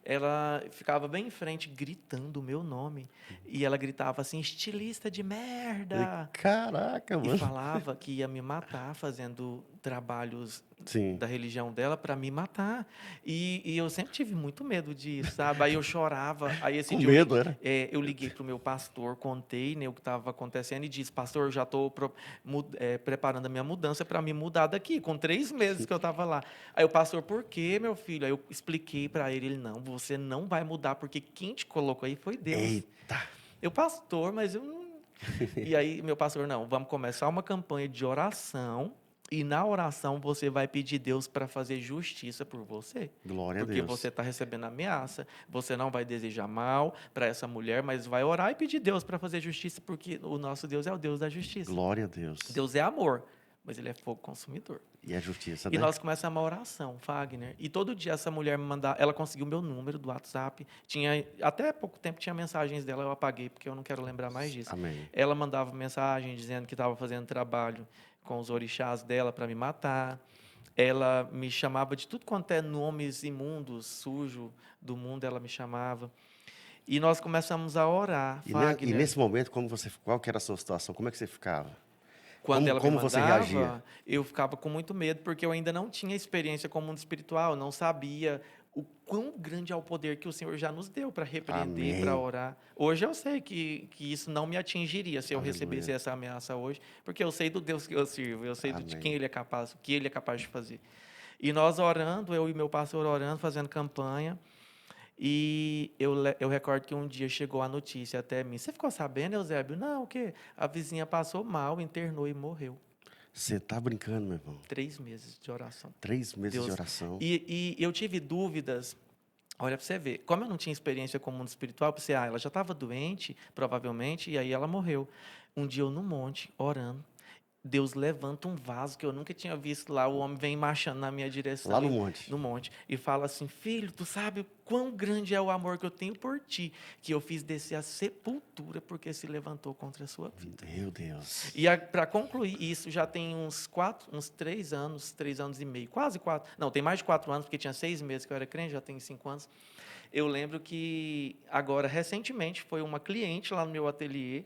Ela ficava bem em frente, gritando o meu nome. E ela gritava assim, estilista de merda! Caraca, E mano. falava que ia me matar fazendo trabalhos Sim. da religião dela para me matar. E eu sempre tive muito medo disso, sabe? Aí eu chorava. Aí esse Com dia medo, era? eu liguei para o meu pastor, contei, né, o que estava acontecendo e disse, pastor, eu já estou preparando a minha mudança para me mudar daqui, com 3 meses que eu estava lá. Aí o pastor, por quê, meu filho? Aí eu expliquei para ele, não, você não vai mudar, porque quem te colocou aí foi Deus. Eita. Eu, pastor, mas eu não... E aí, meu pastor, não, vamos começar uma campanha de oração e na oração você vai pedir Deus para fazer justiça por você. Glória a Porque Deus. você está recebendo ameaça, você não vai desejar mal para essa mulher, mas vai orar e pedir Deus para fazer justiça, porque o nosso Deus é o Deus da justiça. Glória a Deus. Deus é amor, mas ele é fogo consumidor. E a justiça, E né? nós começamos a oração, Fagner. E todo dia essa mulher me mandava, ela conseguiu meu número do WhatsApp. Tinha, até pouco tempo tinha mensagens dela, eu apaguei, porque eu não quero lembrar mais disso. Amém. Ela mandava mensagem dizendo que estava fazendo trabalho com os orixás dela para me matar. Ela me chamava de tudo quanto é nomes imundos, sujo do mundo, ela me chamava. E nós começamos a orar, E Fagner. nesse momento, qual que era a sua situação? Como é que você ficava? Quando ela me como você mandava, reagia? eu ficava com muito medo, porque eu ainda não tinha experiência com o mundo espiritual, não sabia o quão grande é o poder que o Senhor já nos deu para repreender, Amém. para orar. Hoje eu sei que isso não me atingiria se eu Aleluia. recebesse essa ameaça hoje, porque eu sei do Deus que eu sirvo, eu sei de Amém. quem Ele é capaz, o que Ele é capaz de fazer. E nós orando, eu e meu pastor orando, fazendo campanha, e eu recordo que um dia chegou a notícia até mim. Você ficou sabendo, Eusébio? Não, o quê? A vizinha passou mal, internou e morreu. Você tá brincando, meu irmão? 3 meses de oração. 3 meses Deus. de oração. E eu tive dúvidas. Olha para você ver, como eu não tinha experiência com o mundo espiritual, eu pensei, ela já estava doente, provavelmente, e aí ela morreu. Um dia eu no monte, orando, Deus levanta um vaso que eu nunca tinha visto lá, o homem vem marchando na minha direção. Lá no monte. No monte. E fala assim, filho, tu sabe o quão grande é o amor que eu tenho por ti, que eu fiz descer a sepultura porque se levantou contra a sua vida. Meu Deus. E para concluir isso, já tem uns 3 anos, 3 anos e meio, quase 4. Não, tem mais de 4 anos, porque tinha 6 meses que eu era crente, já tem 5 anos. Eu lembro que agora, recentemente, foi uma cliente lá no meu ateliê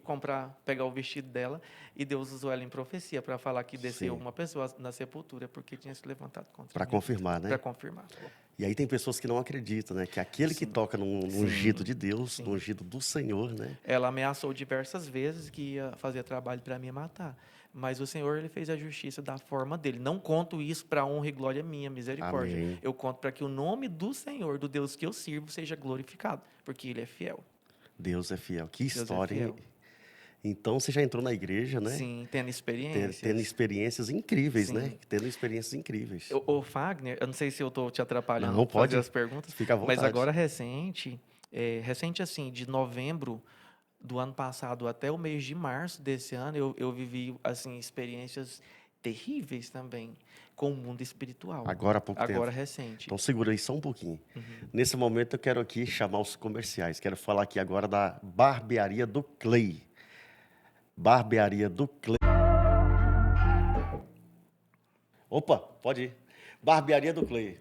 pegar o vestido dela, e Deus usou ela em profecia para falar que desceu Sim. uma pessoa na sepultura porque tinha se levantado contra Para mim. confirmar, né? Para confirmar. E aí tem pessoas que não acreditam, né? Que aquele que Sim. toca no Sim. ungido de Deus, Sim. no ungido do Senhor, né? Ela ameaçou diversas vezes que ia fazer trabalho para me matar. Mas o Senhor, ele fez a justiça da forma dele. Não conto isso para honra e glória minha, misericórdia. Amém. Eu conto para que o nome do Senhor, do Deus que eu sirvo, seja glorificado, porque ele é fiel. Deus é fiel. Que Deus é história, hein? fiel. Então você já entrou na igreja, né? Sim, tendo experiências. Tendo experiências incríveis, Sim. né? Tendo experiências incríveis. O Fagner, eu não sei se eu estou te atrapalhando Não, pode. fazer as perguntas, Fica à vontade. mas agora recente assim, de novembro do ano passado até o mês de março desse ano, eu vivi assim experiências terríveis também com o mundo espiritual. Agora há pouco tempo. Agora recente. Então segura aí só um pouquinho. Nesse momento eu quero aqui chamar os comerciais. Quero falar aqui agora da Barbearia do Clay. Barbearia do Clay. Opa, pode ir. Barbearia do Clay.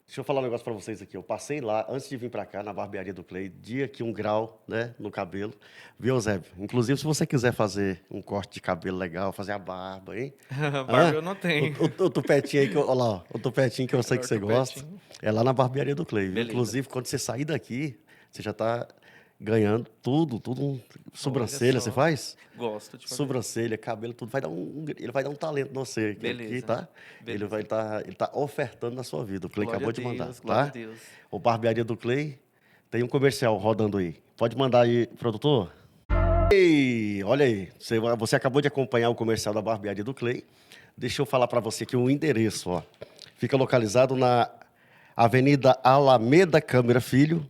Deixa eu falar um negócio para vocês aqui. Eu passei lá, antes de vir para cá, na Barbearia do Clay, dia que 1 grau, né, no cabelo. Viu, Eusébio? Inclusive, se você quiser fazer um corte de cabelo legal, fazer a barba, hein? Barba eu não tenho. O tupetinho aí, olha lá, ó, o tupetinho que eu sei que você gosta, Tupetinho. é lá na Barbearia do Clay. Viu? Beleza. Inclusive, quando você sair daqui, você já está ganhando tudo, sobrancelha, só. você faz? Gosto de fazer. Sobrancelha, cabelo, tudo. Ele vai dar um talento no você aqui, Beleza. tá? Ele tá ofertando na sua vida. O Clay Glória acabou a de Deus, mandar, glória tá? a Deus. O Barbearia do Clay tem um comercial rodando aí. Pode mandar aí, produtor. Ei, olha aí, você acabou de acompanhar o comercial da Barbearia do Clay. Deixa eu falar para você aqui o endereço, ó. Fica localizado na Avenida Alameda Câmara Filho,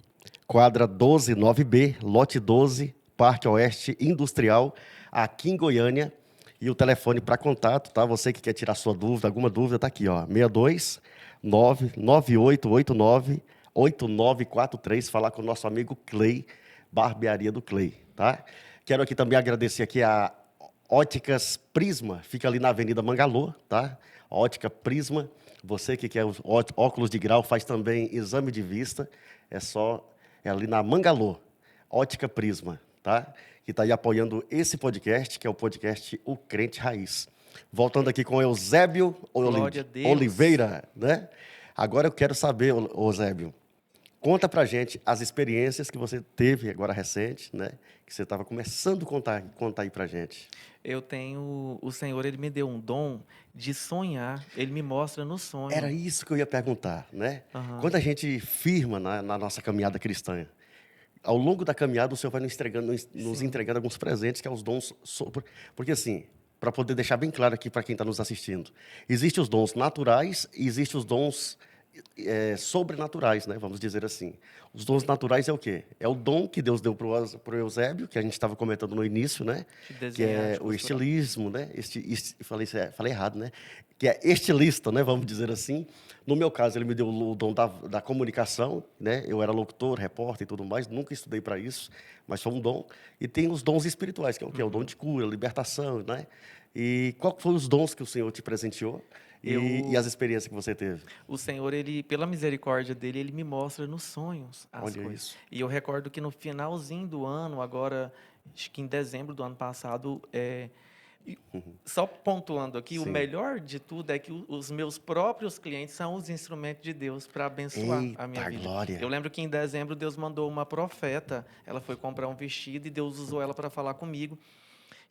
quadra 129B, lote 12, Parque Oeste Industrial, aqui em Goiânia. E o telefone para contato, tá? Você que quer tirar sua dúvida, alguma dúvida, tá aqui, ó. 62 99889 8943, falar com o nosso amigo Clay, Barbearia do Clay, tá? Quero aqui também agradecer aqui a Óticas Prisma, fica ali na Avenida Mangalô, tá? Ótica Prisma, você que quer os óculos de grau, faz também exame de vista, é ali na Mangalô, Ótica Prisma, tá? Que está aí apoiando esse podcast, que é o podcast O Crente Raiz. Voltando aqui com Eusébio Glória a Deus. Oliveira, né? Agora eu quero saber, Eusébio, conta pra gente as experiências que você teve agora recente, né? Que você estava começando a contar aí pra gente. O Senhor, Ele me deu um dom de sonhar, Ele me mostra no sonho. Era isso que eu ia perguntar, né? Aham. Quando a gente firma na nossa caminhada cristã, ao longo da caminhada o Senhor vai nos entregando alguns presentes, que é os dons. Porque assim, para poder deixar bem claro aqui para quem está nos assistindo, existem os dons naturais e existem os dons sobrenaturais, né? Vamos dizer assim. Os dons naturais é o quê? É o dom que Deus deu para o Eusébio, que a gente estava comentando no início, né? De Que desenhar, é de o costurar. estilismo, né? Falei errado, né? Que é estilista, né? Vamos dizer assim. No meu caso, ele me deu o dom da comunicação, né? Eu era locutor, repórter e tudo mais, nunca estudei para isso, mas foi um dom. E tem os dons espirituais, que é o quê? O dom de cura, libertação, né? E qual foram os dons que o Senhor te presenteou e as experiências que você teve? O Senhor, Ele, pela misericórdia dEle, Ele me mostra nos sonhos as Olha coisas. isso. E eu recordo que no finalzinho do ano, agora, acho que em dezembro do ano passado, só pontuando aqui, o Sim. melhor de tudo é que os meus próprios clientes são os instrumentos de Deus para abençoar a minha Eita, vida. glória. Eu lembro que em dezembro Deus mandou uma profeta, ela foi comprar um vestido e Deus usou ela para falar comigo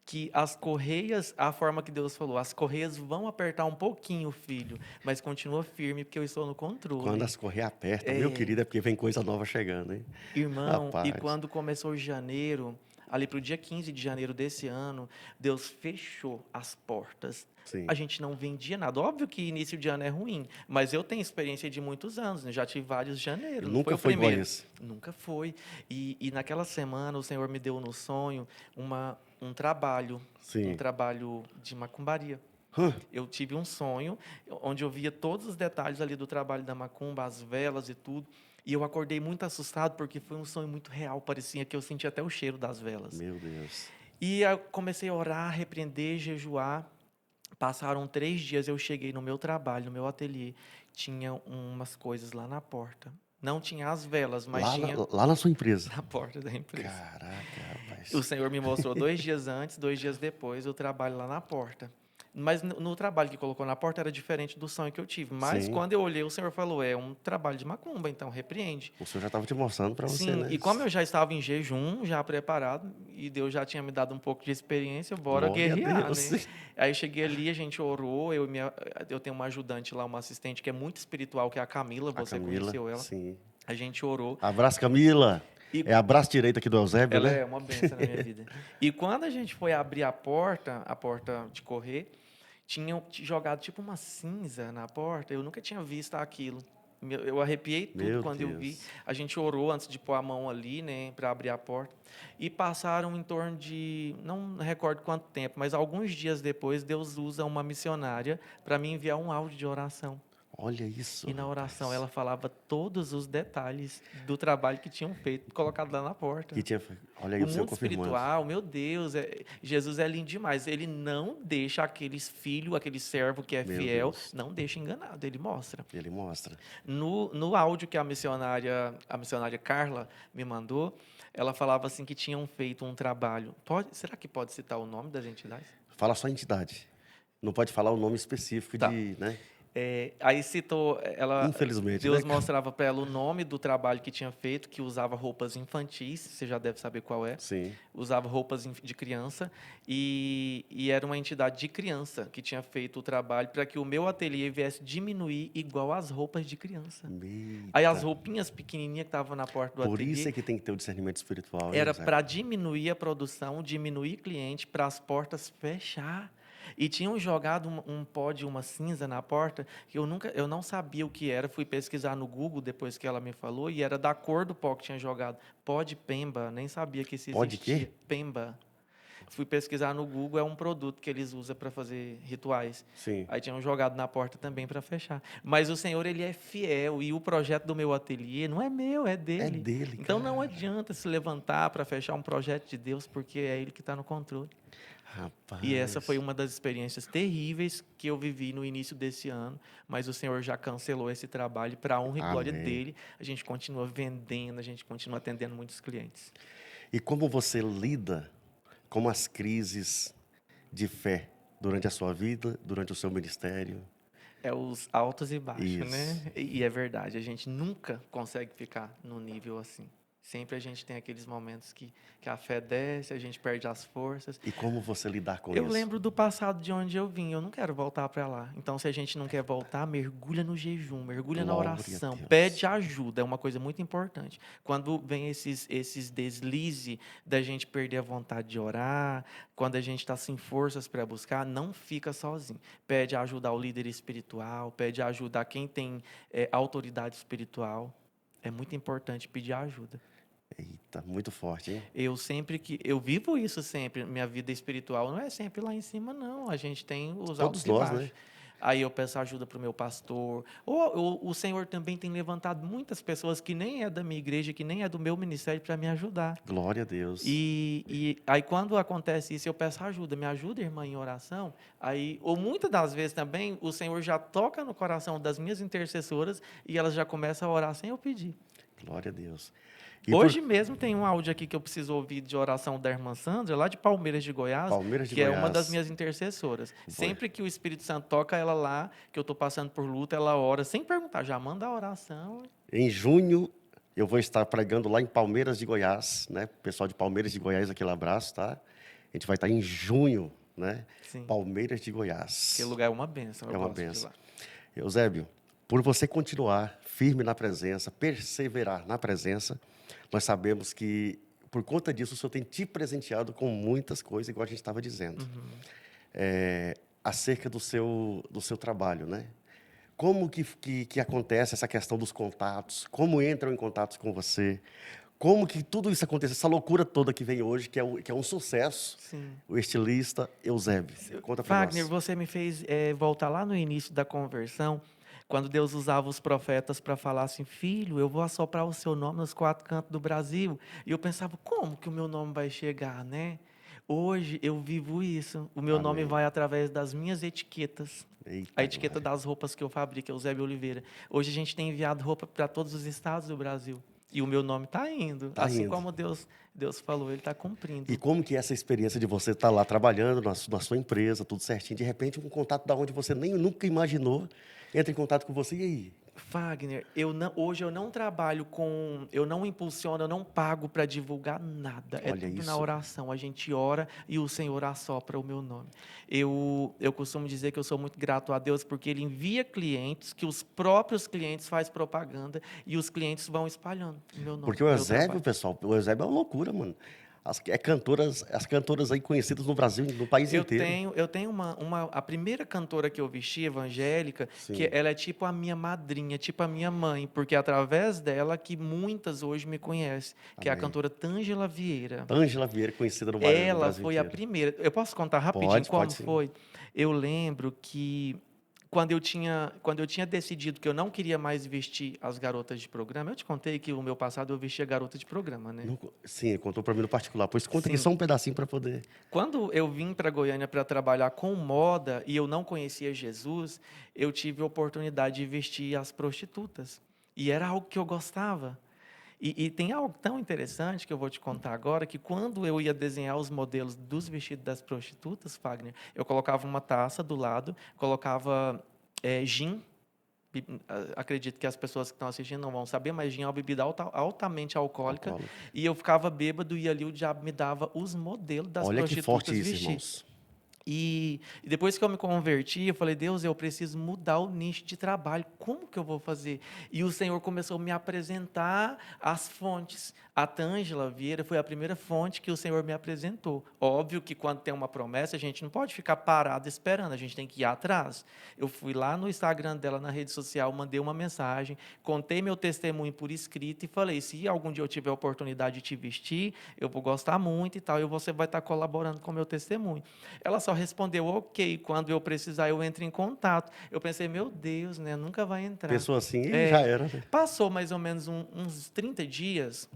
que as correias, a forma que Deus falou, as correias vão apertar um pouquinho, filho, mas continua firme porque eu estou no controle. Quando as correias apertam, meu querido, é porque vem coisa nova chegando, hein? Irmão, Rapaz. e quando começou janeiro, ali para o dia 15 de janeiro desse ano, Deus fechou as portas. Sim. A gente não vendia nada. Óbvio que início de ano é ruim, mas eu tenho experiência de muitos anos, né? Já tive vários janeiros. E não nunca foi o foi igual primeiro. esse. Nunca foi. E naquela semana o Senhor me deu no sonho um trabalho, Sim. um trabalho de macumbaria. Eu tive um sonho onde eu via todos os detalhes ali do trabalho da macumba, as velas e tudo. E eu acordei muito assustado porque foi um sonho muito real. Parecia que eu sentia até o cheiro das velas. Meu Deus. E eu comecei a orar, repreender, jejuar. Passaram 3 dias, eu cheguei no meu trabalho, no meu ateliê. Tinha umas coisas lá na porta. Não tinha as velas, mas tinha Lá na sua empresa. na porta da empresa. Caraca, rapaz. O Senhor me mostrou 2 dias antes, 2 dias depois, o trabalho lá na porta. Mas no trabalho que colocou na porta era diferente do sonho que eu tive. Mas Sim. quando eu olhei, o Senhor falou, é um trabalho de macumba, então repreende. O senhor já estava te mostrando para você, Sim, né? e como eu já estava em jejum, já preparado, e Deus já tinha me dado um pouco de experiência, bora Glória a guerrear, Deus. né? Aí eu cheguei ali, a gente orou, eu tenho uma ajudante lá, uma assistente que é muito espiritual, que é a Camila, A você Camila, conheceu ela. sim. A gente orou. Abraço, Camila. E- É abraço direito aqui do Eusébio, Ela né? é uma bênção na minha vida. E quando a gente foi abrir a porta de correr, tinham jogado tipo uma cinza na porta, eu nunca tinha visto aquilo. Eu arrepiei tudo Meu quando eu vi. Deus. A gente orou antes de pôr a mão ali, né, para abrir a porta. E passaram em torno de, não recordo quanto tempo, mas alguns dias depois, Deus usa uma missionária para me enviar um áudio de oração. Olha isso, E na oração rapaz. ela falava todos os detalhes do trabalho que tinham feito, colocado lá na porta. Que tinha, olha aí O o Senhor mundo confirmando. espiritual, meu Deus, Jesus é lindo demais. Ele não deixa aqueles filho, aquele servo que é Meu fiel, Deus. não deixa enganado, ele mostra. Ele mostra. No áudio que a missionária Carla me mandou, ela falava assim que tinham feito um trabalho. Será que pode citar o nome das entidades? Fala só a entidade. Não pode falar o nome específico Tá. de, né? Aí citou, Infelizmente, Deus né? mostrava para ela o nome do trabalho que tinha feito, que usava roupas infantis, você já deve saber qual é. Sim. Usava roupas de criança e era uma entidade de criança que tinha feito o trabalho para que o meu ateliê viesse diminuir igual as roupas de criança. Aí as Eita. roupinhas pequenininhas que estavam na porta do Por isso ateliê é que tem que ter o discernimento espiritual, hein, era José? para diminuir a produção, diminuir cliente, para as portas fechar. E tinham jogado um pó de uma cinza na porta que eu não sabia o que era. Fui pesquisar no Google depois que ela me falou e era da cor do pó que tinha jogado. Pó de pemba, nem sabia que isso Pó de existia. quê? Pemba. Fui pesquisar no Google, é um produto que eles usam para fazer rituais. Sim. Aí tinham jogado na porta também para fechar. Mas o Senhor, ele é fiel e o projeto do meu ateliê não é meu, é dele. É dele, Então não cara. adianta se levantar para fechar um projeto de Deus, porque é ele que está no controle. Rapaz. E essa foi uma das experiências terríveis que eu vivi no início desse ano, mas o Senhor já cancelou esse trabalho para a honra e glória Amém. dele. A gente continua vendendo, a gente continua atendendo muitos clientes. E como você lida com as crises de fé durante a sua vida, durante o seu ministério? É os altos e baixos, Isso. né? E é verdade, a gente nunca consegue ficar no nível assim. Sempre a gente tem aqueles momentos que a fé desce, a gente perde as forças. E como você lidar com Eu isso? lembro do passado de onde eu vim, eu não quero voltar para lá. Então, se a gente não quer voltar, mergulha no jejum, mergulha na Glória a oração, Deus. pede ajuda, é uma coisa muito importante. Quando vem esses deslize da gente perder a vontade de orar, quando a gente está sem forças para buscar, não fica sozinho. Pede ajuda ao líder espiritual, pede ajuda a quem tem autoridade espiritual. É muito importante pedir ajuda. Eita, muito forte, hein? Eu vivo isso sempre, minha vida espiritual não é sempre lá em cima, não. A gente tem os altos Todos e nós, baixos. né? Aí eu peço ajuda para o meu pastor. Ou o Senhor também tem levantado muitas pessoas que nem é da minha igreja, que nem é do meu ministério, para me ajudar. Glória a Deus. E aí quando acontece isso, eu peço ajuda. Me ajuda, irmã, em oração. Aí, ou muitas das vezes também, o Senhor já toca no coração das minhas intercessoras e elas já começam a orar sem eu pedir. Glória a Deus. E Hoje mesmo tem um áudio aqui que eu preciso ouvir de oração da irmã Sandra, lá de Palmeiras de Goiás, Palmeiras de que é uma Goiás. das minhas intercessoras. Sempre que o Espírito Santo toca ela lá, que eu estou passando por luta, ela ora, sem perguntar, já manda a oração. Em junho, eu vou estar pregando lá em Palmeiras de Goiás, né? Pessoal de Palmeiras de Goiás, aquele abraço, tá? A gente vai estar em junho, né? Sim. Palmeiras de Goiás. Aquele lugar é uma bênção, eu É uma gosto de bênção. lá. Eusébio, por você continuar firme na presença, perseverar na presença, nós sabemos que, por conta disso, o Senhor tem te presenteado com muitas coisas, igual a gente estava dizendo, acerca do seu trabalho, né? Como que acontece essa questão dos contatos? Como entram em contato com você? Como que tudo isso acontece? Essa loucura toda que vem hoje, que é um sucesso, Sim. o estilista Eusébio. Conta para Wagner, nós. você me fez voltar lá no início da conversão, quando Deus usava os profetas para falar assim, filho, eu vou assoprar o seu nome nos 4 cantos do Brasil. E eu pensava, como que o meu nome vai chegar, né? Hoje eu vivo isso. O meu nome Amém. vai através das minhas etiquetas. Eita, A etiqueta glória. das roupas que eu fabrico, é o Eusébio Oliveira. Hoje a gente tem enviado roupa para todos os estados do Brasil. E o meu nome está indo. Tá assim indo. como Deus falou, ele está cumprindo. E como que é essa experiência de você estar lá trabalhando na sua empresa, tudo certinho, de repente um contato da onde você nem nunca imaginou, entra em contato com você, e aí? Wagner, hoje eu não trabalho com, eu não impulsiono, eu não pago para divulgar nada. É Olha tudo na isso. oração. A gente ora e o Senhor assopra o meu nome. Eu costumo dizer que eu sou muito grato a Deus porque Ele envia clientes, que os próprios clientes fazem propaganda e os clientes vão espalhando o meu nome. Porque o meu Eusébio, trabalho. pessoal, o Eusébio é uma loucura, mano. as cantoras aí conhecidas no Brasil, no país inteiro. Eu tenho a primeira cantora que eu vesti, evangélica, que Sim. ela é tipo a minha madrinha, tipo a minha mãe, porque é através dela que muitas hoje me conhecem, que é a Amém. cantora Tângela Vieira. Ângela Vieira, conhecida no Ela Brasil foi a inteiro. primeira. Eu posso contar rapidinho Pode como sim. foi? Eu lembro que quando eu tinha decidido que eu não queria mais vestir as garotas de programa, eu te contei que o meu passado eu vestia garota de programa, né? Sim, contou para mim no particular. Pois conta aqui Sim. só um pedacinho para poder. Quando eu vim para Goiânia para trabalhar com moda e eu não conhecia Jesus, eu tive a oportunidade de vestir as prostitutas. E era algo que eu gostava. E tem algo tão interessante que eu vou te contar agora, que quando eu ia desenhar os modelos dos vestidos das prostitutas, Fagner, eu colocava uma taça do lado, colocava gin. Acredito que as pessoas que estão assistindo não vão saber, mas gin é uma bebida altamente alcoólica. Alcoólico. E eu ficava bêbado e ali o diabo me dava os modelos das Olha que forte prostitutas isso, vestidas. irmãos. E depois que eu me converti, eu falei, Deus, eu preciso mudar o nicho de trabalho. Como que eu vou fazer? E o Senhor começou a me apresentar as fontes. A Tângela Vieira foi a primeira fonte que o Senhor me apresentou. Óbvio que quando tem uma promessa, a gente não pode ficar parado esperando, a gente tem que ir atrás. Eu fui lá no Instagram dela, na rede social, mandei uma mensagem, contei meu testemunho por escrito e falei, se algum dia eu tiver a oportunidade de te vestir, eu vou gostar muito e tal, e você vai estar colaborando com o meu testemunho. Ela só respondeu, ok, quando eu precisar eu entro em contato. Eu pensei, meu Deus, né, nunca vai entrar. Pensou assim e já era, né? Passou mais ou menos uns 30 dias,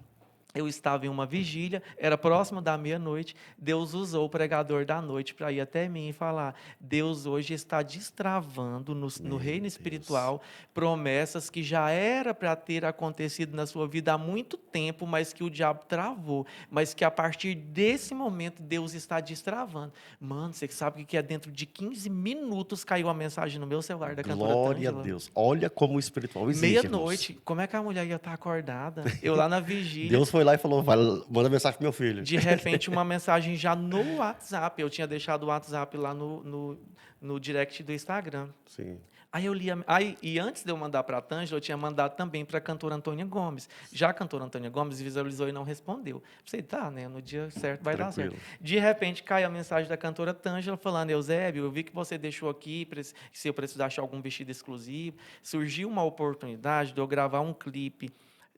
eu estava em uma vigília, era próximo da meia-noite, Deus usou o pregador da noite para ir até mim e falar, Deus hoje está destravando no reino Deus. espiritual promessas que já era para ter acontecido na sua vida há muito tempo, mas que o diabo travou, mas que a partir desse momento Deus está destravando. Mano, você sabe o que é? Dentro de 15 minutos caiu a mensagem no meu celular da cantora Glória a Tângela. Deus. Olha como o espiritual existe, irmãos. Meia-noite, como é que a mulher ia estar acordada? Eu lá na vigília. Deus foi lá e falou, vai, manda mensagem pro meu filho. De repente, uma mensagem já no WhatsApp. Eu tinha deixado o WhatsApp lá no direct do Instagram. Sim. Aí eu li. E antes de eu mandar para a Tângela, eu tinha mandado também para a cantora Antônia Gomes. Já a cantora Antônia Gomes visualizou e não respondeu. Pensei, tá, né? No dia certo vai dar certo. De repente, cai a mensagem da cantora Tângela falando, Eusébio, eu vi que você deixou aqui, se eu precisar achar algum vestido exclusivo. Surgiu uma oportunidade de eu gravar um clipe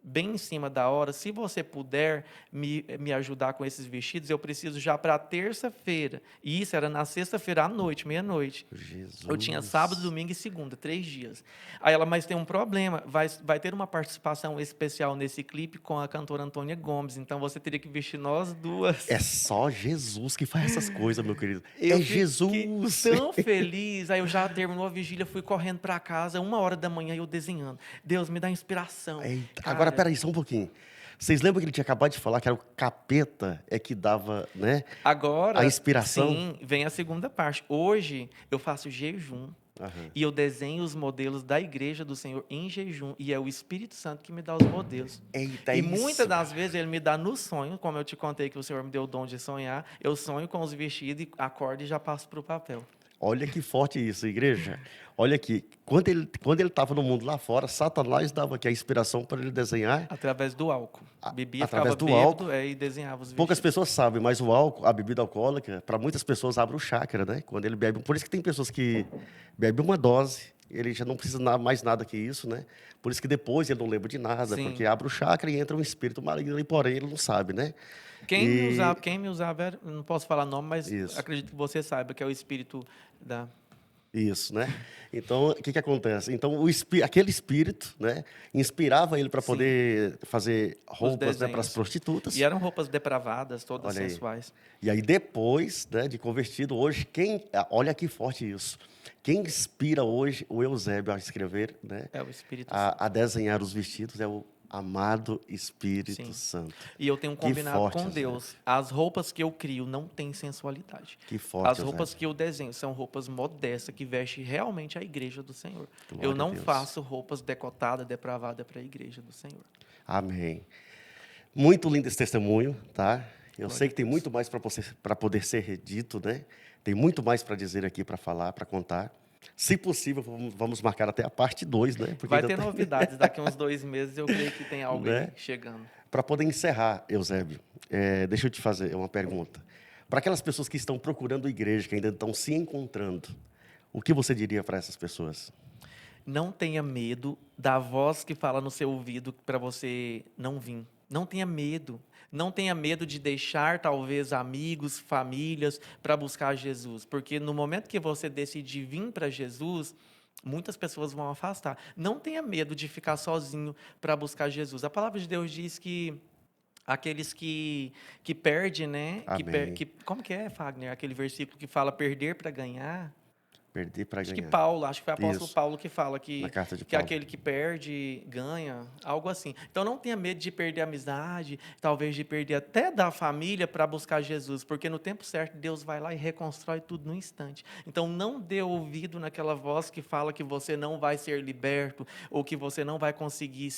bem em cima da hora. Se você puder me ajudar com esses vestidos, eu preciso já para terça-feira. E isso era na sexta-feira à noite, meia-noite. Jesus. Eu tinha sábado, domingo e segunda, 3 dias. Aí ela, mas tem um problema, vai ter uma participação especial nesse clipe com a cantora Antônia Gomes, então você teria que vestir nós duas. É só Jesus que faz essas coisas, meu querido. Eu É fiquei Jesus. tão feliz. Aí eu já terminou a vigília, fui correndo para casa, 1h da manhã, eu desenhando. Deus, me dá inspiração. Eita, Cara, agora, peraí, só um pouquinho. Vocês lembram que ele tinha acabado de falar que era o capeta que dava, né? agora, A inspiração? sim, vem a segunda parte. Hoje, eu faço jejum. Aham. E eu desenho os modelos da igreja do Senhor em jejum. E é o Espírito Santo que me dá os modelos. Eita, E isso. muitas das vezes ele me dá no sonho, como eu te contei que o Senhor me deu o dom de sonhar. Eu sonho com os vestidos e acordo e já passo para o papel. Olha que forte isso, igreja. Olha aqui, quando ele estava no mundo lá fora, Satanás dava aqui a inspiração para ele desenhar. Através do álcool. Bebia, Através ficava do bêbado álcool. e desenhava os Poucas vestidos. pessoas sabem, mas o álcool, a bebida alcoólica, para muitas pessoas abre o chakra, né? Quando ele bebe. Por isso que tem pessoas que bebem uma dose, ele já não precisa mais nada que isso, né? Por isso que depois ele não lembra de nada, Sim. porque abre o chakra e entra um espírito maligno ali, porém ele não sabe, né? Quem me usava, não posso falar nome, mas Isso. acredito que você saiba que é o espírito da... Isso, né? Então, o que acontece? Então, aquele espírito, né, inspirava ele para Sim. poder fazer roupas, né, para as desenhos. prostitutas. E eram roupas depravadas, todas Olha aí. sensuais. E aí, depois, né, de convertido, hoje, olha que forte isso. Quem inspira hoje o Eusébio a escrever, né, É o Espírito Santo. a desenhar os vestidos, é o amado Espírito Sim. Santo. E eu tenho um Que combinado forte, com Zé. Deus. As roupas que eu crio não têm sensualidade. Que forte, As roupas Eusébio. que eu desenho são roupas modestas que vestem realmente a igreja do Senhor. Glória Eu a não Deus. faço roupas decotadas, depravadas para a igreja do Senhor. Amém. Muito lindo esse testemunho, tá? Eu Glória sei a que tem Deus. muito mais para poder ser dito, né? Tem muito mais para dizer aqui, para falar, para contar. Se possível, vamos marcar até a parte 2, né? Porque Vai ainda ter novidades. Daqui uns 2 meses eu creio que tem algo né? aí chegando. Para poder encerrar, Eusébio, deixa eu te fazer uma pergunta. Para aquelas pessoas que estão procurando igreja, que ainda estão se encontrando, o que você diria para essas pessoas? Não tenha medo da voz que fala no seu ouvido para você não vir. Não tenha medo. Não tenha medo de deixar, talvez, amigos, famílias, para buscar Jesus. Porque no momento que você decidir vir para Jesus, muitas pessoas vão afastar. Não tenha medo de ficar sozinho para buscar Jesus. A palavra de Deus diz que aqueles que perdem, né? Amém. Como que é, Fagner? Aquele versículo que fala perder para ganhar. Perder para Acho que ganhar. Paulo, acho que foi o apóstolo Isso, Paulo que fala na carta de que Paulo. aquele que perde, ganha, algo assim. Então não tenha medo de perder a amizade, talvez de perder até da família para buscar Jesus, porque no tempo certo Deus vai lá e reconstrói tudo no instante. Então não dê ouvido naquela voz que fala que você não vai ser liberto, ou que você não vai conseguir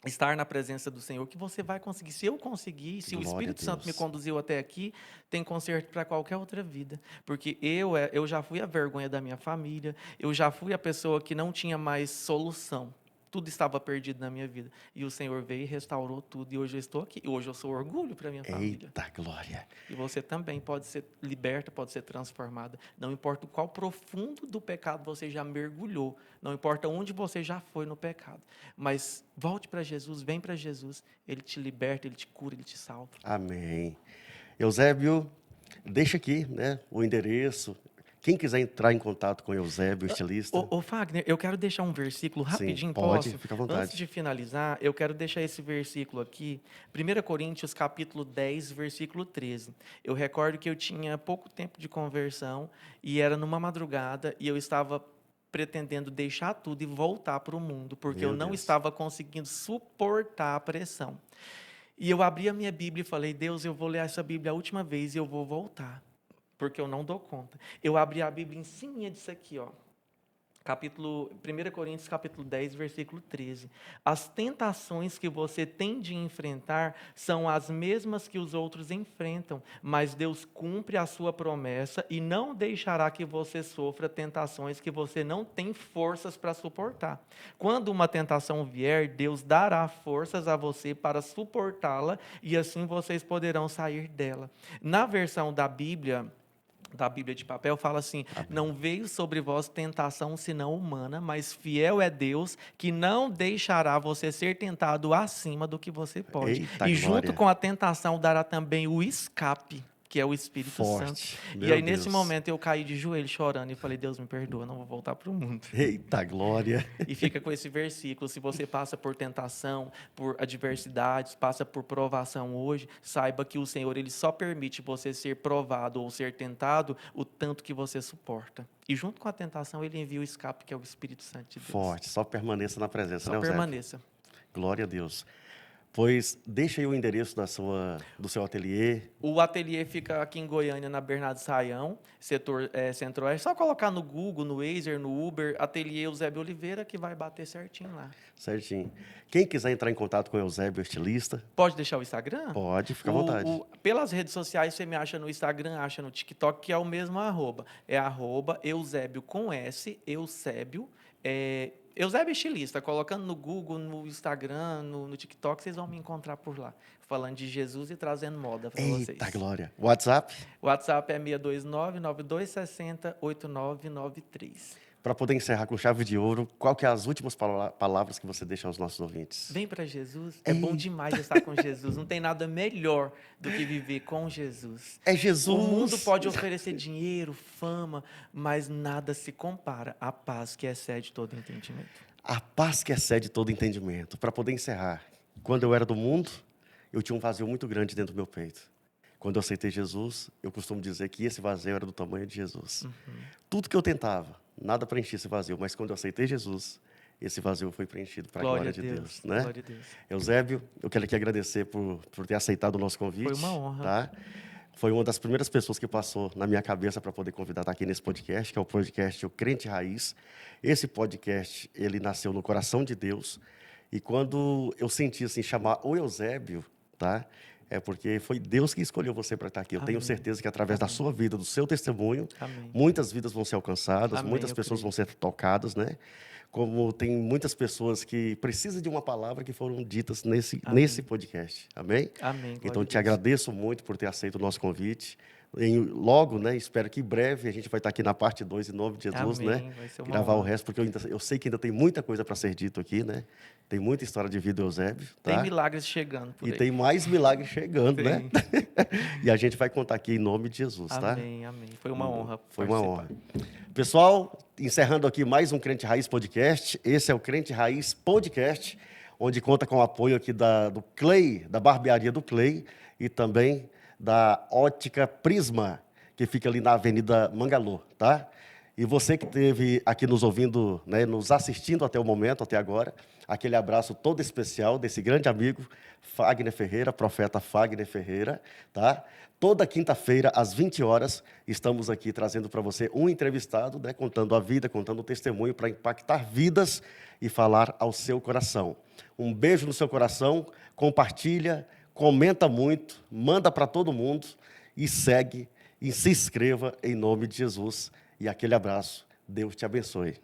estar na presença do Senhor, que você vai conseguir. Se eu conseguir, se o Glória a Espírito Santo me Deus. conduziu até aqui, tem conserto para qualquer outra vida. Porque eu já fui a vergonha da minha família, eu já fui a pessoa que não tinha mais solução. Tudo estava perdido na minha vida. E o Senhor veio e restaurou tudo. E hoje eu estou aqui. E hoje eu sou orgulho para minha família. Eita glória. E você também pode ser liberta, pode ser transformada. Não importa o qual profundo do pecado você já mergulhou. Não importa onde você já foi no pecado. Mas volte para Jesus, vem para Jesus. Ele te liberta, ele te cura, ele te salva. Amém. Eusébio, deixa aqui, né, o endereço. Quem quiser entrar em contato com o Eusébio, estilista, Ô, Fagner, eu quero deixar um versículo sim, rapidinho, pode, posso? fica à Antes vontade. de finalizar, eu quero deixar esse versículo aqui, 1 Coríntios capítulo 10, versículo 13. Eu recordo que eu tinha pouco tempo de conversão e era numa madrugada e eu estava pretendendo deixar tudo e voltar para o mundo, porque eu Meu não Deus. estava conseguindo suportar a pressão. E eu abri a minha Bíblia e falei, Deus, eu vou ler essa Bíblia a última vez e eu vou voltar, porque eu não dou conta. Eu abri a Bíblia em cima disso aqui, ó. 1 Coríntios capítulo 10, versículo 13. As tentações que você tem de enfrentar são as mesmas que os outros enfrentam, mas Deus cumpre a sua promessa e não deixará que você sofra tentações que você não tem forças para suportar. Quando uma tentação vier, Deus dará forças a você para suportá-la e assim vocês poderão sair dela. Na versão da Bíblia de papel, fala assim: Amém. não veio sobre vós tentação senão humana, mas fiel é Deus que não deixará você ser tentado acima do que você pode. Eita E junto glória. com a tentação dará também o escape, que é o Espírito Santo. Forte. E Meu aí nesse Deus. momento eu caí de joelho chorando e falei: Deus me perdoa, não vou voltar para o mundo. Eita glória. E fica com esse versículo: se você passa por tentação, por adversidades, passa por provação hoje, saiba que o Senhor ele só permite você ser provado ou ser tentado o tanto que você suporta. E junto com a tentação, ele envia o escape, que é o Espírito Santo de Deus. Forte. Só permaneça na presença, Só né, Eusébio? permaneça. Glória a Deus. Pois deixa aí o endereço do seu ateliê. O ateliê fica aqui em Goiânia, na Bernardo Saião, setor Centro-Oeste. Só colocar no Google, no Wazer, no Uber, ateliê Eusébio Oliveira, que vai bater certinho lá. Certinho. Quem quiser entrar em contato com o Eusébio, estilista, Pode deixar o Instagram? pode, fica à vontade. Pelas redes sociais, você me acha no Instagram, acha no TikTok, que é o mesmo arroba. É arroba Eusébio com S, Eusébio, Eusébio Estilista. Colocando no Google, no Instagram, no TikTok, vocês vão me encontrar por lá. Falando de Jesus e trazendo moda para vocês. Eita glória. WhatsApp, O WhatsApp é 629-9260-8993. para poder encerrar com chave de ouro, qual que é as últimas palavras que você deixa aos nossos ouvintes? Vem para Jesus. É bom demais estar com Jesus. Não tem nada melhor do que viver com Jesus. É O mundo Jesus. pode oferecer dinheiro, fama, mas nada se compara à paz que excede todo entendimento. A paz que excede todo entendimento. Para poder encerrar, quando eu era do mundo, eu tinha um vazio muito grande dentro do meu peito. Quando eu aceitei Jesus, eu costumo dizer que esse vazio era do tamanho de Jesus. Tudo que eu tentava, nada preenchia esse vazio, mas quando eu aceitei Jesus, esse vazio foi preenchido para a glória de Deus, né? Glória a Deus. Eusébio, eu quero aqui agradecer por ter aceitado o nosso convite. Foi uma honra. Tá? Foi uma das primeiras pessoas que passou na minha cabeça para poder convidar a estar aqui nesse podcast, que é o podcast O Crente Raiz. Esse podcast, ele nasceu no coração de Deus. E quando eu senti assim, chamar o Eusébio, tá? é porque foi Deus que escolheu você para estar aqui. Eu tenho Amém. certeza que através da Amém. sua vida, do seu testemunho, Amém. muitas vidas vão ser alcançadas, Amém, muitas eu pessoas creio. vão ser tocadas, né? Como tem muitas pessoas que precisam de uma palavra que foram ditas nesse Amém. podcast. Amém? Amém. Glória Então, a te Deus. agradeço muito por ter aceito o nosso convite. Logo, né? Espero que em breve a gente vai estar aqui na parte 2, em nome de Jesus, né? Amém. Vai ser uma Gravar o honra. resto, porque eu sei que ainda tem muita coisa para ser dito aqui, né? Tem muita história de vida do Eusébio, Tem tá? milagres chegando por E aí. tem mais milagres chegando, né? Tem. E a gente vai contar aqui em nome de Jesus, tá? Amém. Amém. Foi uma honra Foi uma participar. honra. Pessoal, encerrando aqui mais um Crente Raiz Podcast. Esse é o Crente Raiz Podcast, onde conta com o apoio aqui do Clay, da barbearia do Clay, e também da Ótica Prisma, que fica ali na Avenida Mangalô, tá? E você que esteve aqui nos ouvindo, né, nos assistindo até o momento, até agora, aquele abraço todo especial desse grande amigo, Fagner Ferreira, profeta Fagner Ferreira, tá? Toda quinta-feira, às 20 horas, estamos aqui trazendo para você um entrevistado, né, contando a vida, contando o testemunho para impactar vidas e falar ao seu coração. Um beijo no seu coração, compartilha, comenta muito, manda para todo mundo e segue e se inscreva em nome de Jesus. E aquele abraço. Deus te abençoe.